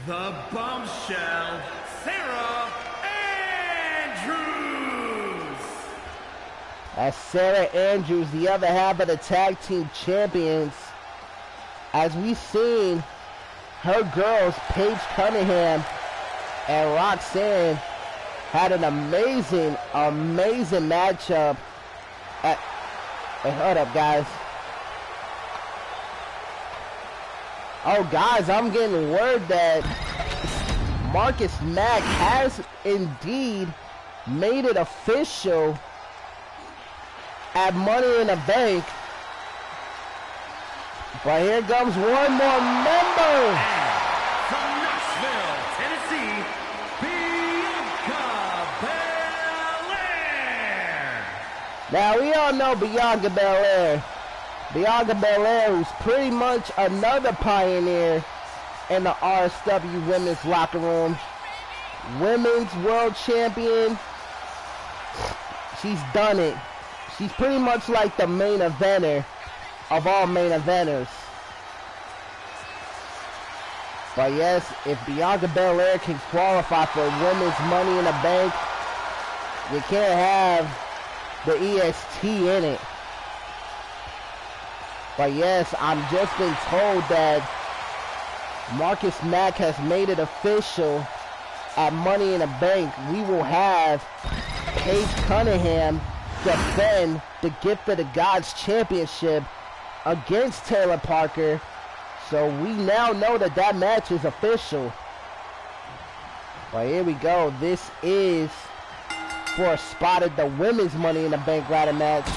the Bombshell, Sarah Andrews. That's Sarah Andrews, the other half of the tag team champions. As we've seen, her girls, Paige Cunningham and Roxanne, had an amazing matchup at... Hey, hold up, guys. Oh, guys, I'm getting word that Marcus Mack has indeed made it official at Money in the Bank. But here comes one more member. From Knoxville, Tennessee, Bianca Belair. Now, we all know Bianca Belair. Bianca Belair, who's pretty much another pioneer in the RSW women's locker room. Women's world champion. She's done it. She's pretty much like the main eventer of all main eventers. But yes, if Bianca Belair can qualify for women's Money in the Bank, you can't have the EST in it. But yes, I'm just been told that Marcus Mack has made it official at Money in the Bank. We will have Paige Cunningham defend the Gift of the Gods Championship against Taylor Parker. So we now know that that match is official. But here we go. This is for a spot at the women's Money in the Bank ladder match,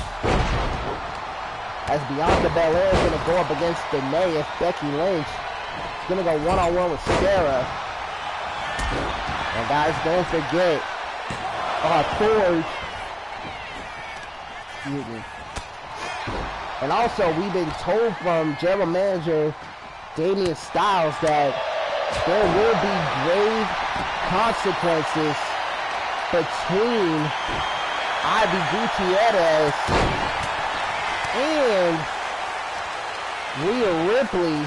as Bianca Belair is going to go up against Danae if Becky Lynch is going to go one-on-one with Sarah. And guys, don't forget, Forge. Excuse me. And also, we've been told from general manager Damian Styles that there will be grave consequences between Ivy Gutierrez and Rhea Ripley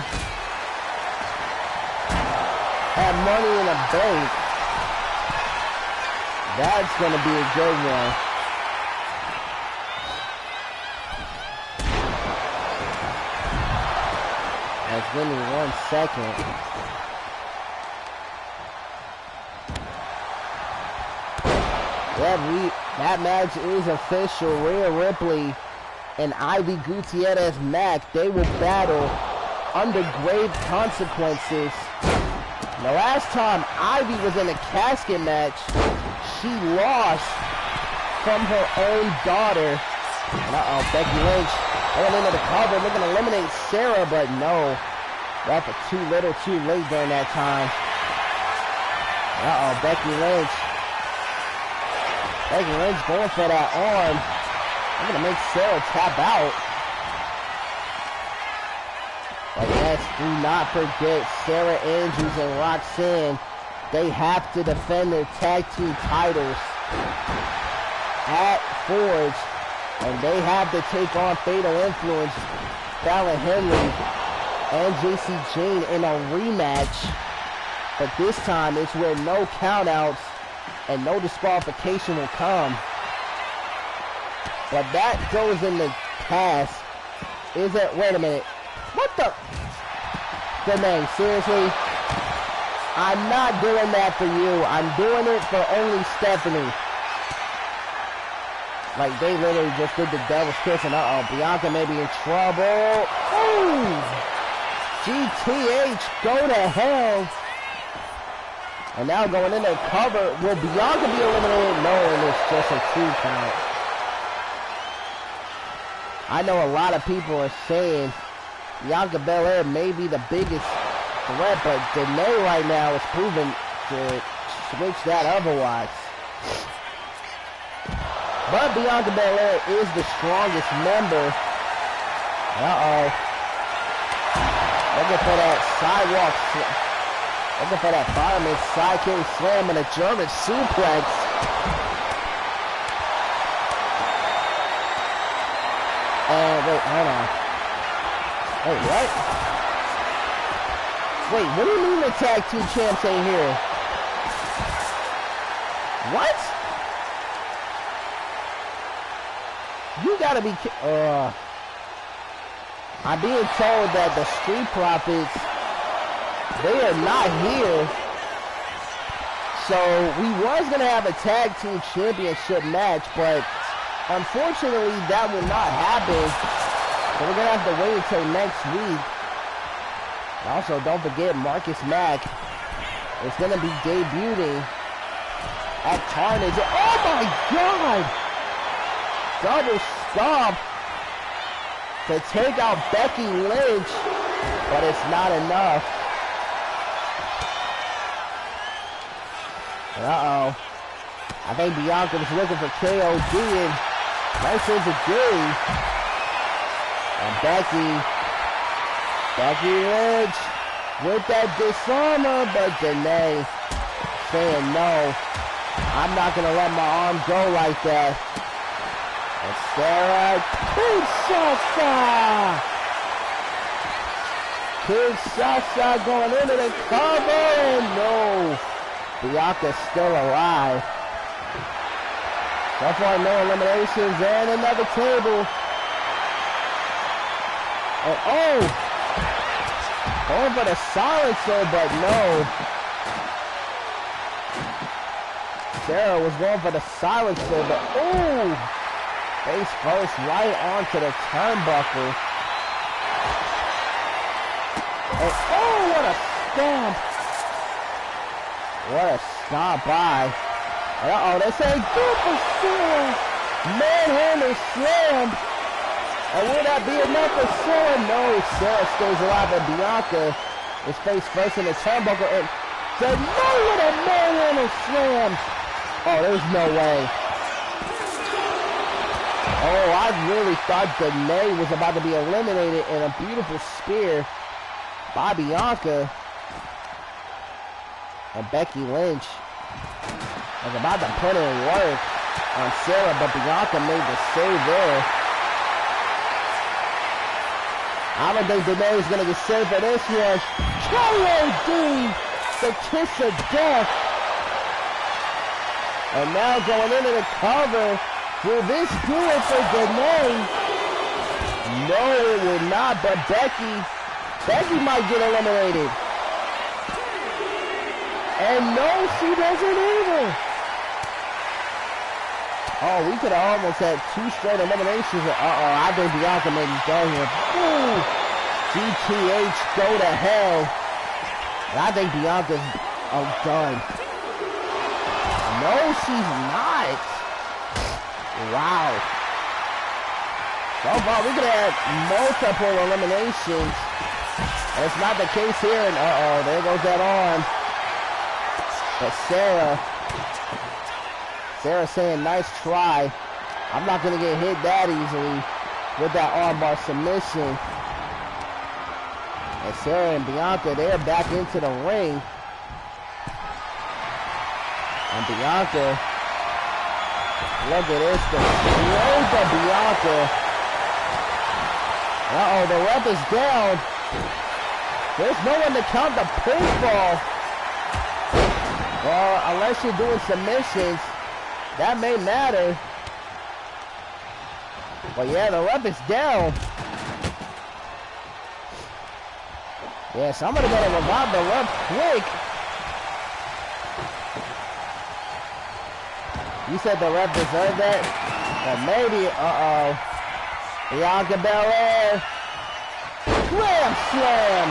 at Money in the Bank. That's going to be a good one. Give me 1 second. Yeah, that match is official. Rhea Ripley and Ivy Gutierrez Mack, they will battle under grave consequences. The last time Ivy was in a casket match, she lost from her own daughter. And Becky Lynch going into the cover, looking to eliminate Sarah, but no. That's too little, too late during that time. Becky Lynch. Becky Lynch going for that arm. I'm going to make Sarah tap out. But yes, do not forget Sarah Andrews and Roxanne. They have to defend their tag team titles at Forge. And they have to take on Fatal Influence, Fallon Henley, and JC Jane in a rematch. But this time it's where no countouts and no disqualification will come. But that goes in the past. Wait a minute. what the? Danae, seriously? I'm not doing that for you. I'm doing it for only Stephanie. Like, they literally just did the devil's kiss, and Bianca may be in trouble. Ooh! GTH, go to hell. And now going in there, cover. Will Bianca be eliminated? No, and it's just a 2 count. I know a lot of people are saying Bianca Belair may be the biggest threat, but Danae right now is proven to switch that otherwise. But Bianca Belair is the strongest member. Looking for that sidewalk, looking for that fireman sidekick slam and a German suplex. And wait, hold on. Wait, what? Wait, what do you mean the tag team champs ain't here? What? You gotta be I'm being told that the Street Profits, they are not here. So we was gonna have a tag team championship match, but unfortunately that will not happen. So we're gonna have to wait until next week. Also, don't forget Marcus Mack is gonna be debuting at Carnage. Oh my God! Double stomp to take out Becky Lynch, but it's not enough. I think Bianca was looking for KOD, and nice enzuigiri. And Becky Lynch with that disarmer, but Danae saying no. I'm not gonna let my arm go like that. And Sarah Kinshasa going into the cover, and no. Bianca's still alive. So far, no eliminations, and another table. And going for the silencer, but no. Sarah was going for the silencer, but face first right onto the turnbuckle. And what a stomp. What a stomp by. They say good for Sarah. Manhandle slam. And will that be enough for Sarah? No, Sarah stays alive, and Bianca is face first in the turnbuckle. And Danae with a manhandle slam. There's no way. I really thought Danae was about to be eliminated, and a beautiful spear by Bianca. And Becky Lynch was about to put in work on Sarah, but Bianca made the save there. I don't think Danae is going to get saved for this one. KOD, the kiss of death. And now going into the cover. Will this do it for Danae? No, it will not, but Becky might get eliminated. And no, she doesn't either. We could have almost had 2 straight eliminations. I think Bianca may be done here. GTH, go to hell. And I think Bianca's done. No, she's not. Wow. So far, we could have multiple eliminations. That's not the case here. And there goes that arm. But Sarah saying, nice try. I'm not going to get hit that easily with that armbar submission. And Sarah and Bianca, they're back into the ring. And Bianca, look at this, the strength of Bianca. The ref is down. There's no one to count the pinfall. Well, unless you're doing submissions, that may matter. But yeah, the ref is down. Yeah, somebody better revive the ref quick. You said the ref deserved that? Or maybe, Bianca Belair. Slam.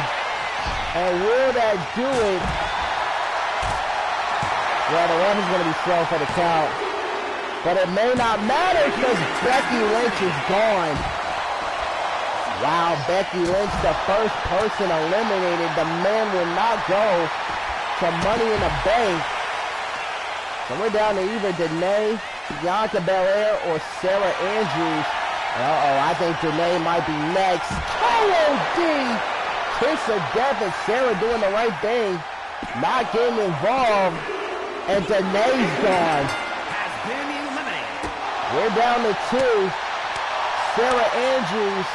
And will that do it? Yeah, the ref is going to be slow for the count. But it may not matter because Becky Lynch is gone. Wow, Becky Lynch, the first person eliminated. The man will not go to Money in the Bank. So we're down to either Danae, Bianca Belair, or Sarah Andrews. I think Danae might be next. KOD! Kiss of death, and Sarah doing the right thing. Not getting involved. And Danae's gone. Has been eliminated. We're down to 2. Sarah Andrews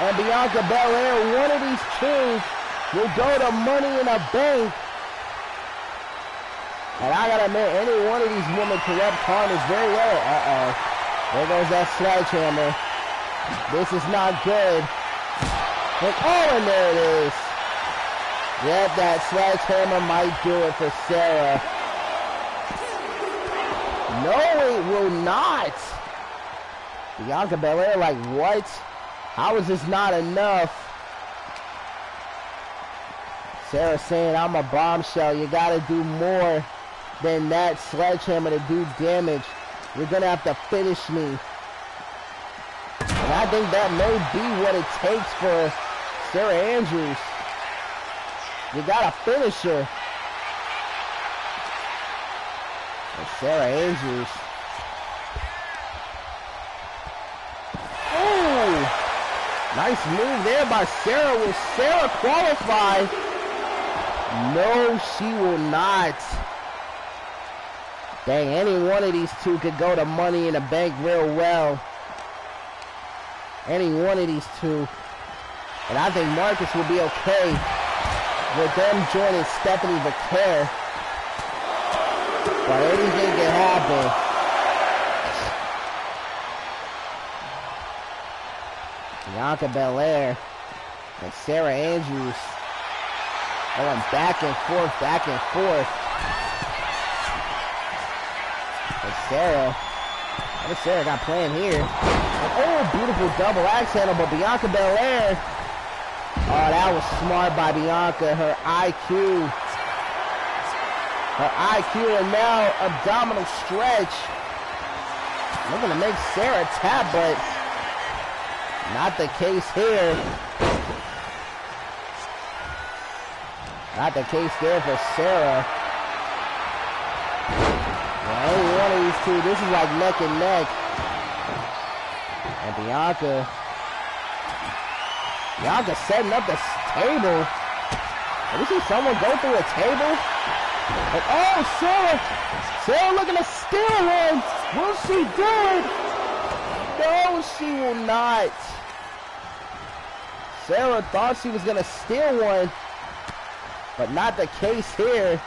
and Bianca Belair. One of these two will go to Money in the Bank. And I gotta admit, any one of these women can rep Carnage very well. There goes that sledgehammer. This is not good. And there it is. Yep, that sledgehammer might do it for Sarah. No, it will not. Bianca Belair, like, what? How is this not enough? Sarah saying, I'm a bombshell. You gotta do more than that sledgehammer to do damage. You're gonna have to finish me. And I think that may be what it takes for Sarah Andrews. You gotta finish her. And Sarah Andrews. Oh! Nice move there by Sarah. Will Sarah qualify? No, she will not. Dang, any one of these two could go to Money in the Bank real well. Any one of these two. And I think Marcus will be okay with them joining Stephanie Vaquer. But anything can happen. Bianca Belair and Sarah Andrews going back and forth. And Sarah, what is Sarah got playing here? And, beautiful double axe handle, but Bianca Belair. Oh, that was smart by Bianca. Her IQ. And now abdominal stretch. Looking to make Sarah tap, but not the case here. Not the case there for Sarah. Any one of these two, this is like neck and neck. And Bianca setting up the table. Did we see someone go through a table? And, Sarah looking to steal one. Will she do it? No, she will not. Sarah thought she was gonna steal one, but not the case here.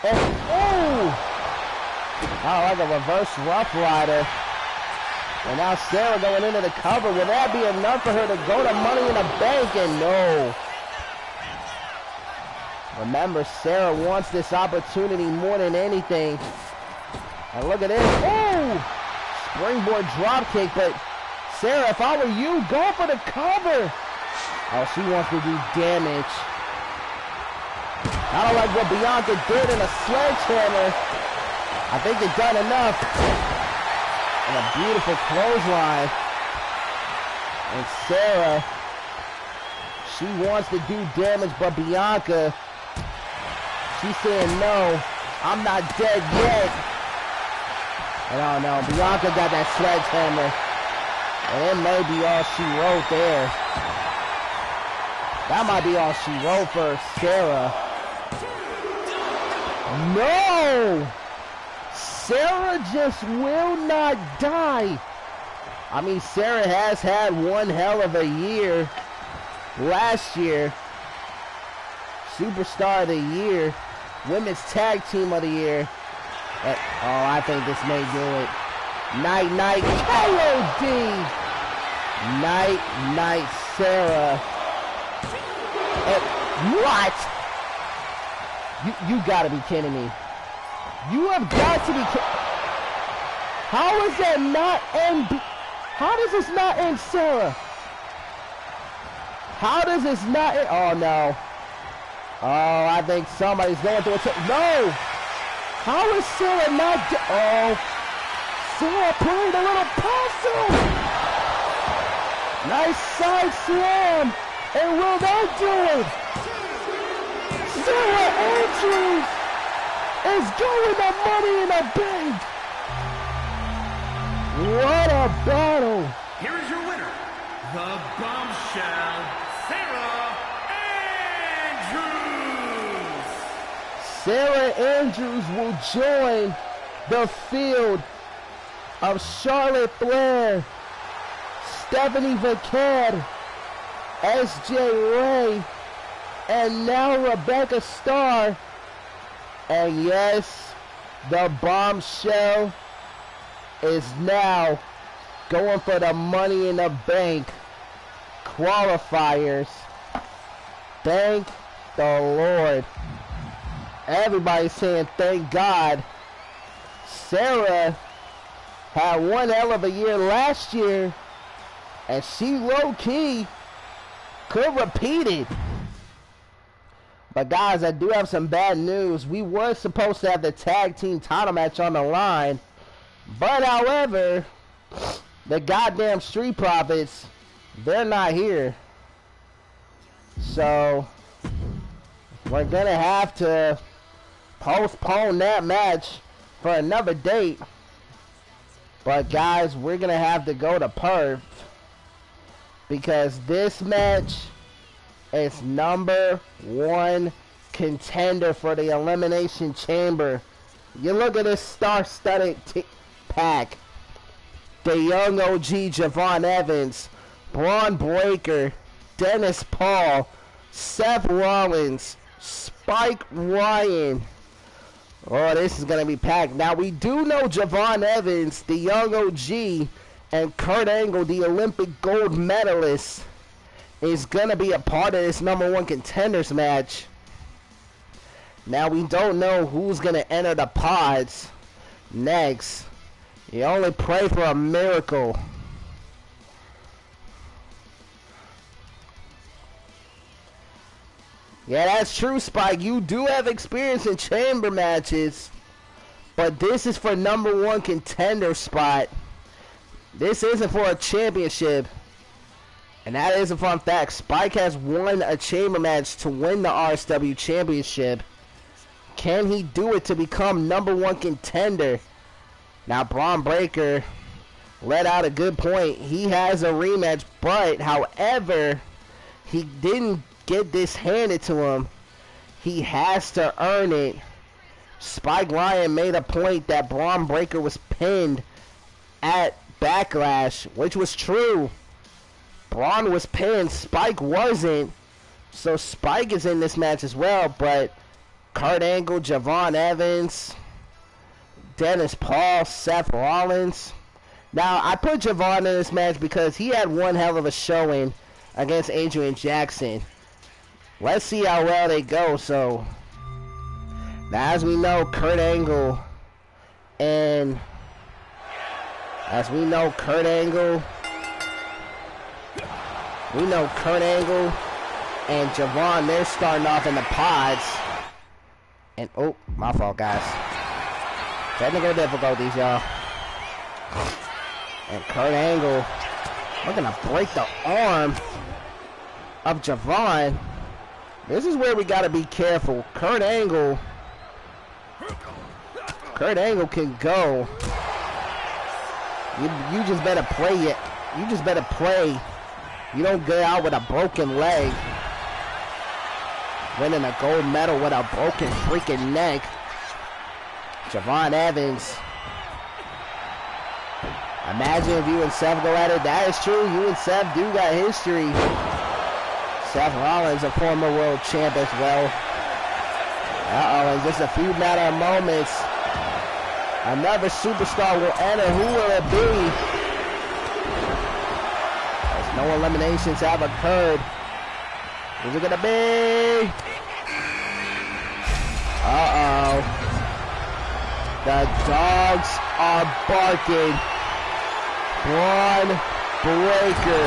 And, like a reverse Rough Rider. And now Sarah going into the cover. Will that be enough for her to go to Money in the Bank? And no. Remember, Sarah wants this opportunity more than anything. And look at this. Springboard dropkick. But Sarah, if I were you, go for the cover. Oh, she wants to do damage. I don't like what Bianca did in a sledgehammer. I think it's done enough. And a beautiful clothesline. And Sarah, she wants to do damage, but Bianca, she's saying, no, I'm not dead yet. And oh no, Bianca got that sledgehammer. And it may be all she wrote there. That might be all she wrote for Sarah. No! Sarah just will not die. I mean, Sarah has had one hell of a year last year. Superstar of the year. Women's Tag Team of the Year. I think this may do it. Night KOD. Night Sarah. What? You gotta be kidding me. You have got to be kidding. How is that not end? How does this not end Sarah? How does this not end? Oh no. Oh, I think somebody's going through it. No! How is Sarah not? Oh. Sarah playing a little puzzle. Nice side slam. And will that do it? Sarah Andrews is going to Money in the Bank. What a battle. Here is your winner, the Bombshell, Sarah Andrews. Sarah Andrews will join the field of Charlotte Flair, Stephanie McCann, SJ Ray, and now Rebecca Starr. And yes, the Bombshell is now going for the Money in the Bank qualifiers. Thank the Lord. Everybody's saying thank God. Sarah had one hell of a year last year, and she low-key could repeat it. But guys, I do have some bad news. We were supposed to have the tag team title match on the line, but however, the goddamn Street Profits, they're not here. So we're gonna have to postpone that match for another date. But guys, we're gonna have to go to Perth because this match is #1 contender for the Elimination Chamber. You look at this star-studded pack. The young OG Javon Evans, Braun Breaker, Dennis Paul, Seth Rollins, Spike Ryan. Oh, this is going to be packed. Now, we do know Javon Evans, the young OG, and Kurt Angle, the Olympic gold medalist, is going to be a part of this #1 contenders match. Now, we don't know who's going to enter the pods next. You only pray for a miracle. Yeah, that's true, Spike. You do have experience in chamber matches, but this is for #1 contender spot. This isn't for a championship. And that is a fun fact. Spike has won a chamber match to win the RSW championship. Can he do it to become #1 contender? Now, Braun Breaker let out a good point. He has a rematch, but however, he didn't get this handed to him. He has to earn it. Spike Ryan made a point that Braun Breaker was pinned at Backlash, which was true. Braun was pinned, Spike wasn't. So Spike is in this match as well, but Kurt Angle, Javon Evans, Dennis Paul, Seth Rollins. Now, I put Javon in this match because he had one hell of a showing against Adrian Jackson. Let's see how well they go. So, now as we know, Kurt Angle and Javon, they're starting off in the pods. And, oh, my fault, guys. Technical difficulties, y'all. And Kurt Angle, we're going to break the arm of Javon. This is where we got to be careful. Kurt Angle can go. You just better play it. You just better play. You don't get out with a broken leg. Winning a gold medal with a broken freaking neck. Javon Evans. Imagine if you and Seth go at it. That is true. You and Seth do got history. Seth Rollins, a former world champ as well. In just a few matter of moments, another superstar will enter. Who will it be? As no eliminations have occurred Is it gonna be? Uh-oh. The dogs are barking. Braun Breaker.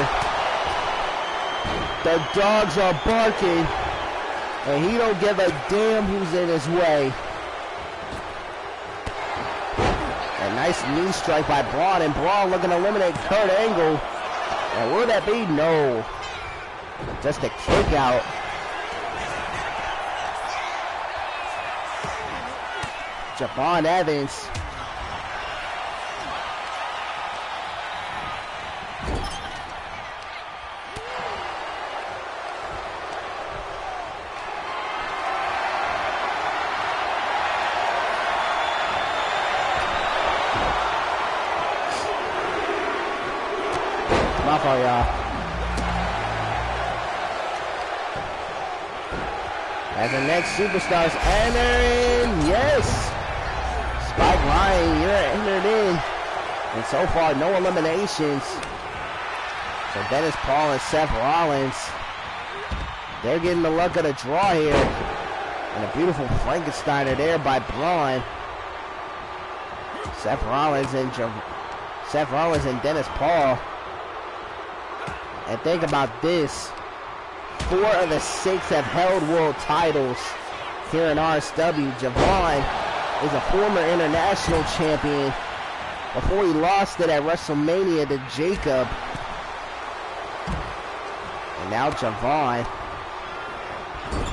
The dogs are barking. And he don't give a damn who's in his way. A nice knee strike by Braun, and Braun looking to eliminate Kurt Angle. And will that be? No. Just a kick out. Javon Evans. My fault, y'all. As the next superstars enter in, yes! Spike Ryan, you're entered in. And so far, no eliminations. So Dennis Paul and Seth Rollins, they're getting the luck of the draw here. And a beautiful Frankensteiner there by Braun. Seth Rollins and Dennis Paul. And think about this. 4 of the 6 have held world titles here in RSW. Javon is a former international champion before he lost it at WrestleMania to Jacob. And now Javon,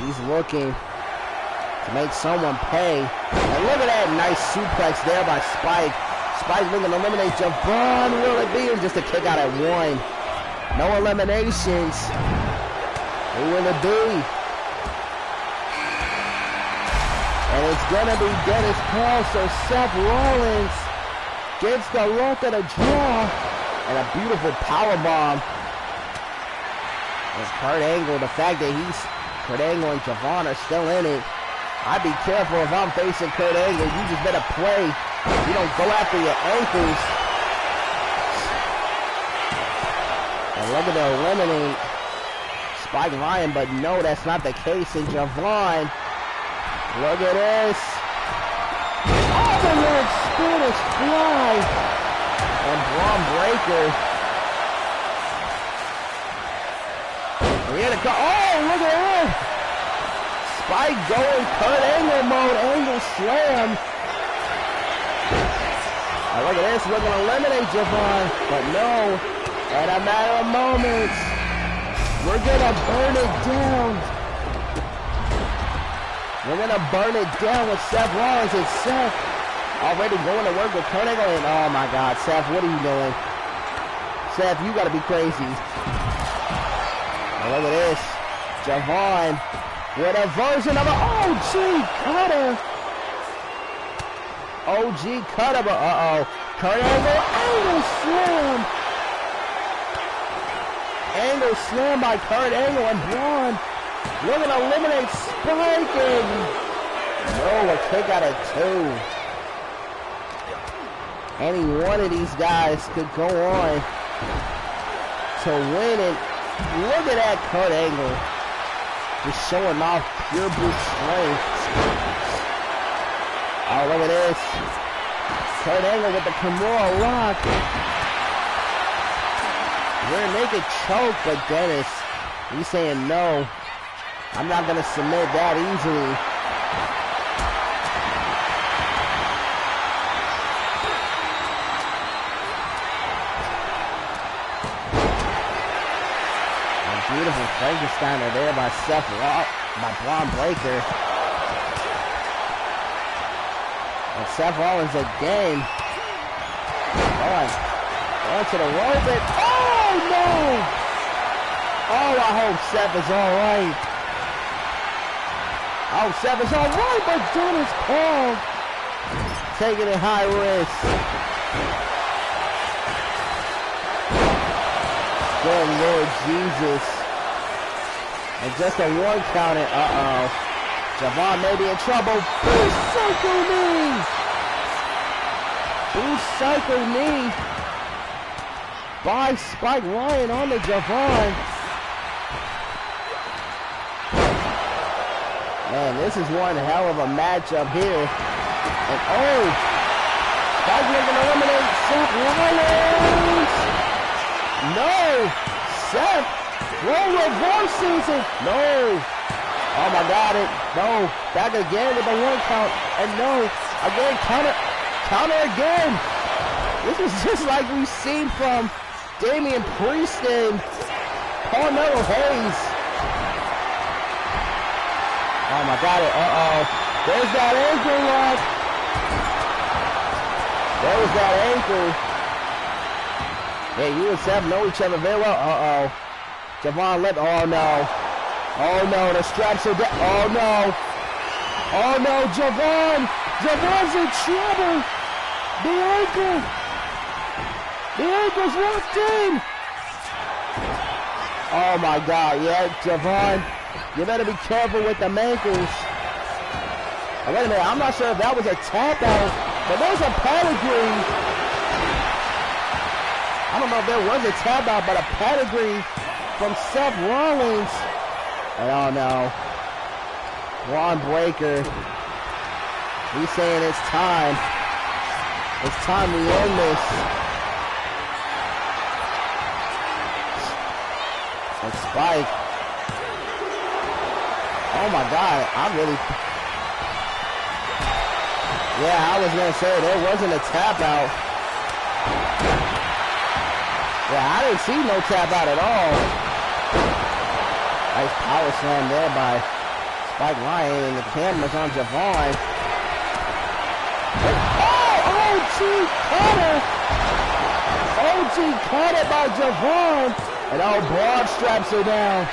he's looking to make someone pay. And look at that nice suplex there by Spike. Spike looking to eliminate Javon. Will it be? And just a kick out at 1. No eliminations. Who will it be? And it's going to be Dennis Paul, so Seth Rollins gets the luck of the draw. And a beautiful powerbomb. And Kurt Angle, the fact that Kurt Angle and Javon are still in it. I'd be careful if I'm facing Kurt Angle. You just better play. You don't go after your ankles. And look at the eliminate Spike Ryan, but no, that's not the case. And Javon, look at this. Oh, the Lord Spanish fly. And Braun Breaker. Oh, look at that. Spike going Kurt Angle mode. Angle slam. Oh, look at this. We're going to eliminate Javon, but no. In a matter of moments, we're gonna burn it down. We're gonna burn it down with Seth Rollins, and Seth already going to work with Kurt Angle. And oh my God, Seth, what are you doing? Seth, you gotta be crazy. Oh, look at this. Javon with a version of an OG cutter. OG cutter, but Kurt Angle, Angle slam. Angle slam by Kurt Angle, and Braun looking to eliminate Spike, and no, a kick out of 2. Any one of these guys could go on to win it. Look at that Kurt Angle, just showing off pure brute strength. Oh, look at this. Kurt Angle with the Kimura lock. Rear naked choke, but Dennis, he's saying no. I'm not going to submit that easily. A beautiful Frankensteiner there by Braun Breaker. And Seth Rollins again. Going to the rope, and oh no! Oh, I hope Seth is alright. Oh, Seth is alright, but Dennis Paul taking a high risk. Good Lord Jesus. And just a 1 count, and Javon may be in trouble. Boost cycle knee! Boost cycle knee by Spike Ryan on the Javon. Man, this is one hell of a matchup here. And oh, Spike looking to eliminate Seth Rollins. No, Seth, roll reverses it. No. Oh my God, no. Back again with the 1 count. And no, again, counter again. This is just like we've seen from Damian Priest and Carmelo Hayes. Oh my God, there's that ankle lock. There was that ankle. Hey, you and Seth know each other very well. Javon left, oh no. Oh no, the straps are down. Oh no. Oh no, Javon. Javon's in trouble. The ankle. The ankle's locked in. Oh my God, yeah, Javon. You better be careful with the ankles. Oh, wait a minute, I'm not sure if that was a tap out, but there's a pedigree. I don't know if there was a tap out, but a pedigree from Seth Rollins. I don't know. Braun Breaker. He's saying it's time. It's time we end this. And Spike. Oh my God, yeah, I was going to say there wasn't a tap out. Yeah, I didn't see no tap out at all. Nice power slam there by Spike Ryan, and the camera's on Javon. Oh, OG cutter! OG cutter by Javon, and all broad straps are down.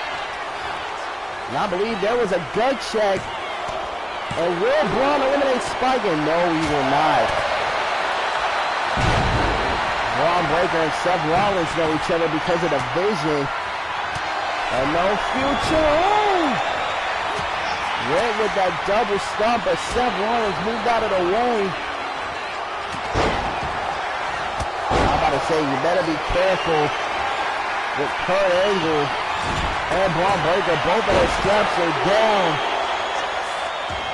And I believe there was a gut check. And will Braun eliminate Spike? And no, he will not. Braun Breaker and Seth Rollins know each other because of the vision. And no future. Oh! Went with that double stomp, but Seth Rollins moved out of the way. I'm about to say, you better be careful with Kurt Angle and Braun Breaker. Both of their straps are down.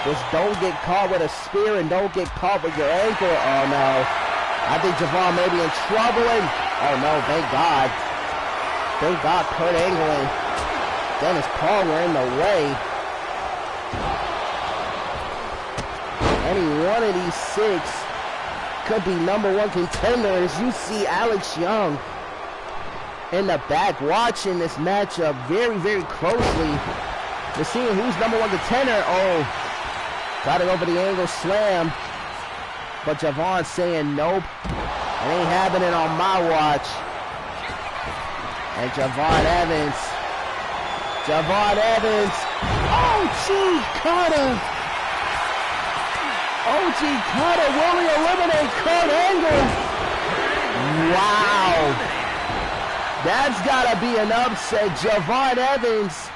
Just don't get caught with a spear and don't get caught with your ankle. Oh no. I think Javon may be in trouble. Oh no, thank God. Thank God Kurt Angle and Dennis Paul were in the way. Any one of these 6 could be #1 contenders. You see Alex Young in the back watching this matchup very, very closely. We're seeing who's #1 contender. Oh, got it over the angle slam. But Javon saying nope. It ain't happening on my watch. And Javon Evans. OG Carter. OG Carter will eliminate Kurt Angle. Wow. That's got to be an upset. Javon Evans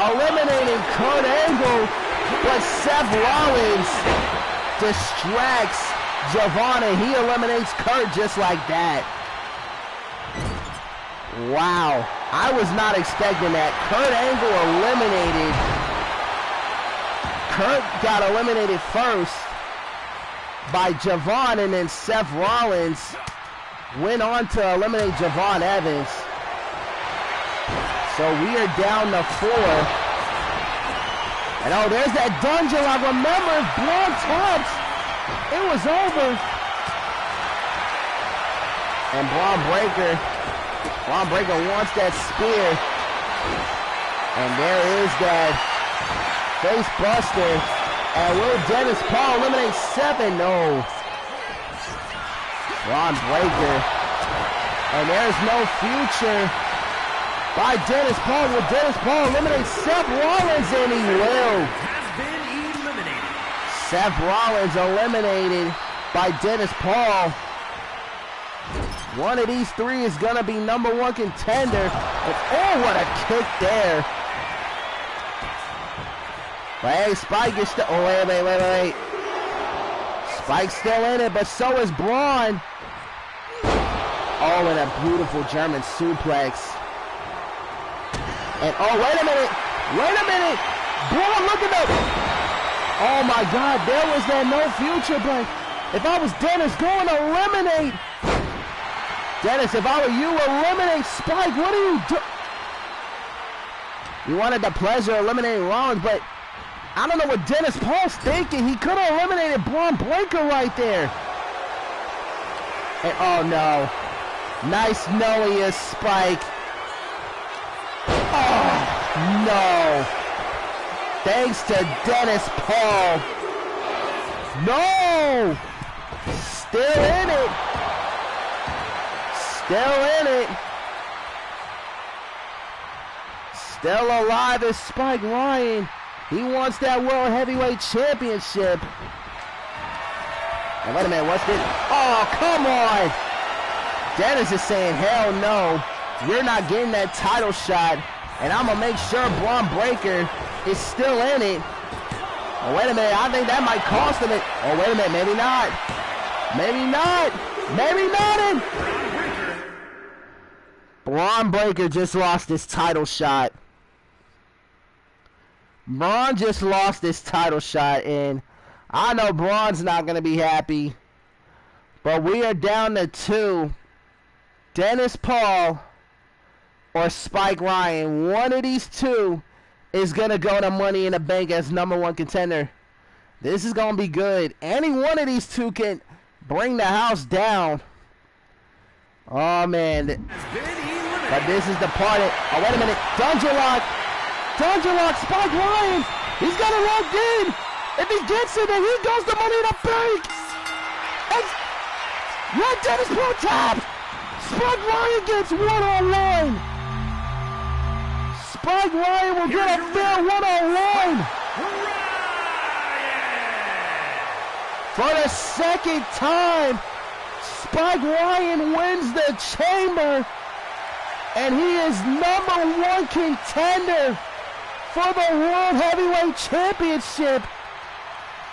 eliminating Kurt Angle, but Seth Rollins distracts Javon and he eliminates Kurt just like that. Wow. I was not expecting that. Kurt Angle eliminated. Kurt got eliminated first by Javon, and then Seth Rollins went on to eliminate Javon Evans. So we are down to 4. And oh, there's that dungeon. I remember if Braun taps, it was over. And Braun Breaker wants that spear. And there is that face buster. And will Dennis Paul eliminate 7? No. Braun Breaker. And there's no future by Dennis Paul. Will Dennis Paul eliminate Seth Rollins? And he will. Has been eliminated. Seth Rollins eliminated by Dennis Paul. One of these 3 is going to be #1 contender. And oh, what a kick there. But hey, Spike is still... Oh, wait. Spike's still in it, but so is Braun. Oh, and a beautiful German suplex. And oh, wait a minute. Braun, look at that. Oh my God, there was that no future, but if I was Dennis, go and eliminate. Dennis, if I were you, eliminate Spike. What are you doing? You wanted the pleasure of eliminating Rollins, but I don't know what Dennis Paul's thinking. He could have eliminated Braun Breaker right there. And, oh no. Nice no-ear Spike. Oh, no. Thanks to Dennis Paul. No. Still in it. Still in it. Still alive is Spike Ryan. He wants that World Heavyweight Championship. Now, wait a minute, what's this? Oh, come on. Dennis is saying, hell no. You're not getting that title shot. And I'm going to make sure Braun Breaker is still in it. Oh, wait a minute. I think that might cost him it. Oh, wait a minute. Maybe not. Maybe not. Maybe not. Braun Breaker just lost his title shot. Braun just lost his title shot, and I know Braun's not going to be happy. But we are down to 2. Dennis Paul or Spike Ryan. One of these 2 is going to go to Money in the Bank as #1 contender. This is going to be good. Any one of these 2 can bring the house down. Oh, man. But this is the part. Oh, wait a minute. Dungeon Lock. Dungeon Lock, Spike Ryan. He's got it locked in. If he gets it, then he goes to Money in the Bank. And Red Dennis Paul tapped. Spike Ryan gets one-on-one. Spike Ryan will get a fair one-on-one. For the second time, Spike Ryan wins the chamber. And he is #1 contender for the World Heavyweight Championship.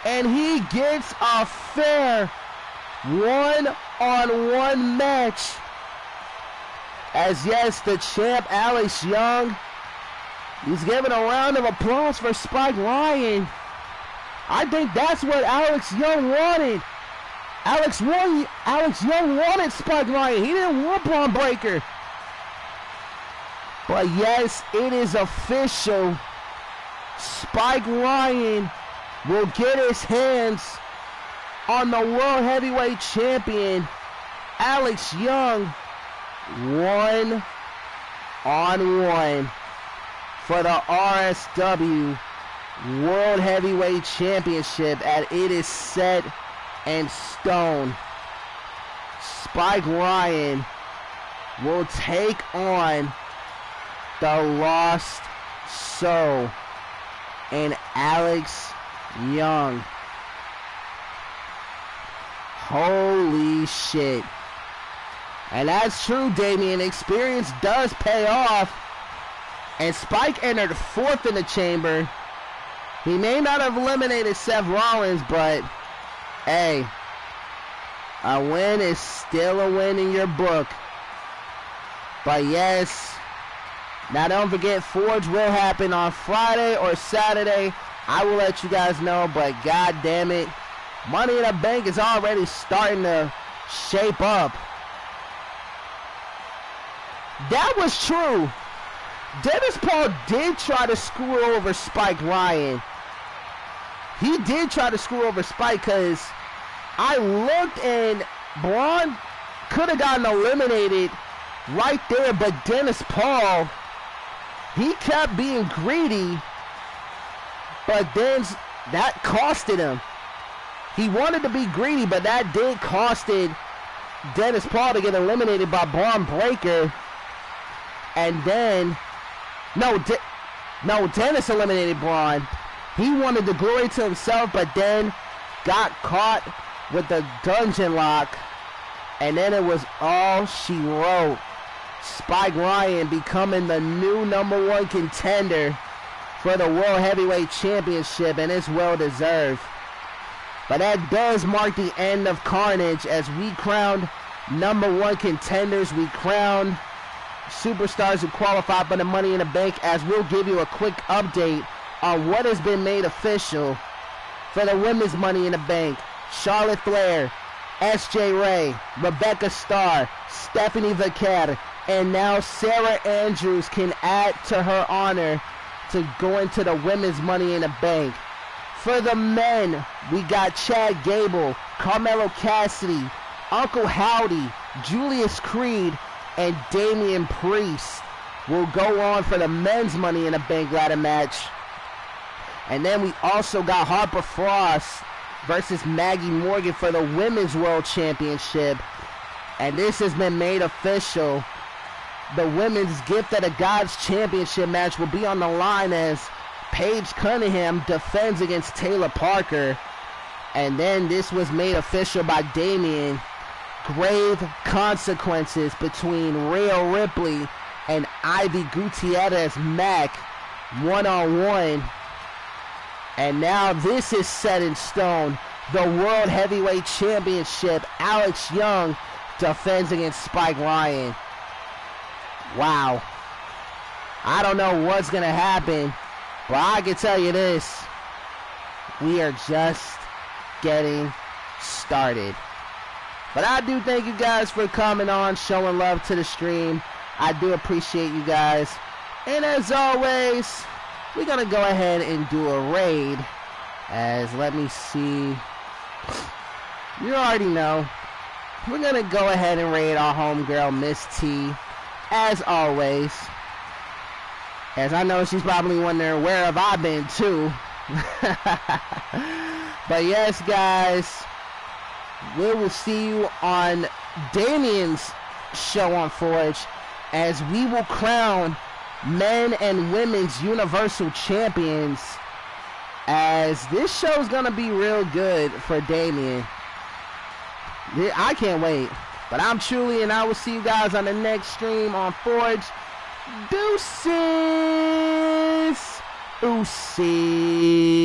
And he gets a fair one-on-one match. As yes, the champ Alex Young, he's giving a round of applause for Spike Ryan. I think that's what Alex Young wanted. Alex Young wanted Spike Ryan. He didn't want Braun Breaker. But yes, it is official. Spike Ryan will get his hands on the World Heavyweight Champion, Alex Young, one-on-one for the RSW World Heavyweight Championship, and it is set in stone. Spike Ryan will take on the Lost Soul and Alex Young. Holy shit. And that's true, Damian. Experience does pay off. And Spike entered 4th in the chamber. He may not have eliminated Seth Rollins, but hey, a win is still a win in your book. But yes, now don't forget, Forge will happen on Friday or Saturday. I will let you guys know, but god damn it, Money in the Bank is already starting to shape up. That was true. Dennis Paul did try to screw over Spike Ryan. He did try to screw over Spike because I looked and Braun could have gotten eliminated right there, but Dennis Paul, he kept being greedy, but then that costed him. He wanted to be greedy, but that did costed Dennis Paul to get eliminated by Braun Breaker. And then, Dennis eliminated Braun. He wanted the glory to himself, but then got caught with the dungeon lock. And then it was all she wrote. Spike Ryan becoming the new #1 contender for the World Heavyweight Championship, and it's well deserved. But that does mark the end of Carnage as we crowned #1 contenders. We crowned superstars who qualify for the Money in the Bank, as we'll give you a quick update on what has been made official for the women's Money in the Bank. Charlotte Flair, S.J. Ray, Rebecca Starr, Stephanie Vaquer, and now Sarah Andrews can add to her honor to go into the women's Money in the Bank. For the men, we got Chad Gable, Carmelo Cassidy, Uncle Howdy, Julius Creed, and Damian Priest will go on for the men's Money in the Bank ladder match. And then we also got Harper Frost versus Maggie Morgan for the Women's World Championship. And this has been made official. The Women's Gift of the Gods Championship match will be on the line as Paige Cunningham defends against Taylor Parker. And then this was made official by Damien. Grave consequences between Rhea Ripley and Ivy Gutierrez Mack one-on-one. And now this is set in stone. The World Heavyweight Championship, Alex Young defends against Spike Ryan. Wow. I don't know what's going to happen, but I can tell you this. We are just getting started. But I do thank you guys for coming on, showing love to the stream. I do appreciate you guys. And as always, we're going to go ahead and do a raid. As, let me see. You already know. We're going to go ahead and raid our homegirl, Miss T. As always. As I know she's probably wondering, where have I been too? But yes, guys. We will see you on Damien's show on Forge. As we will crown men and women's Universal Champions, as this show is going to be real good for Damien. I can't wait. But I'm Truly, and I will see you guys on the next stream on Forge. Deuces. Oopsie.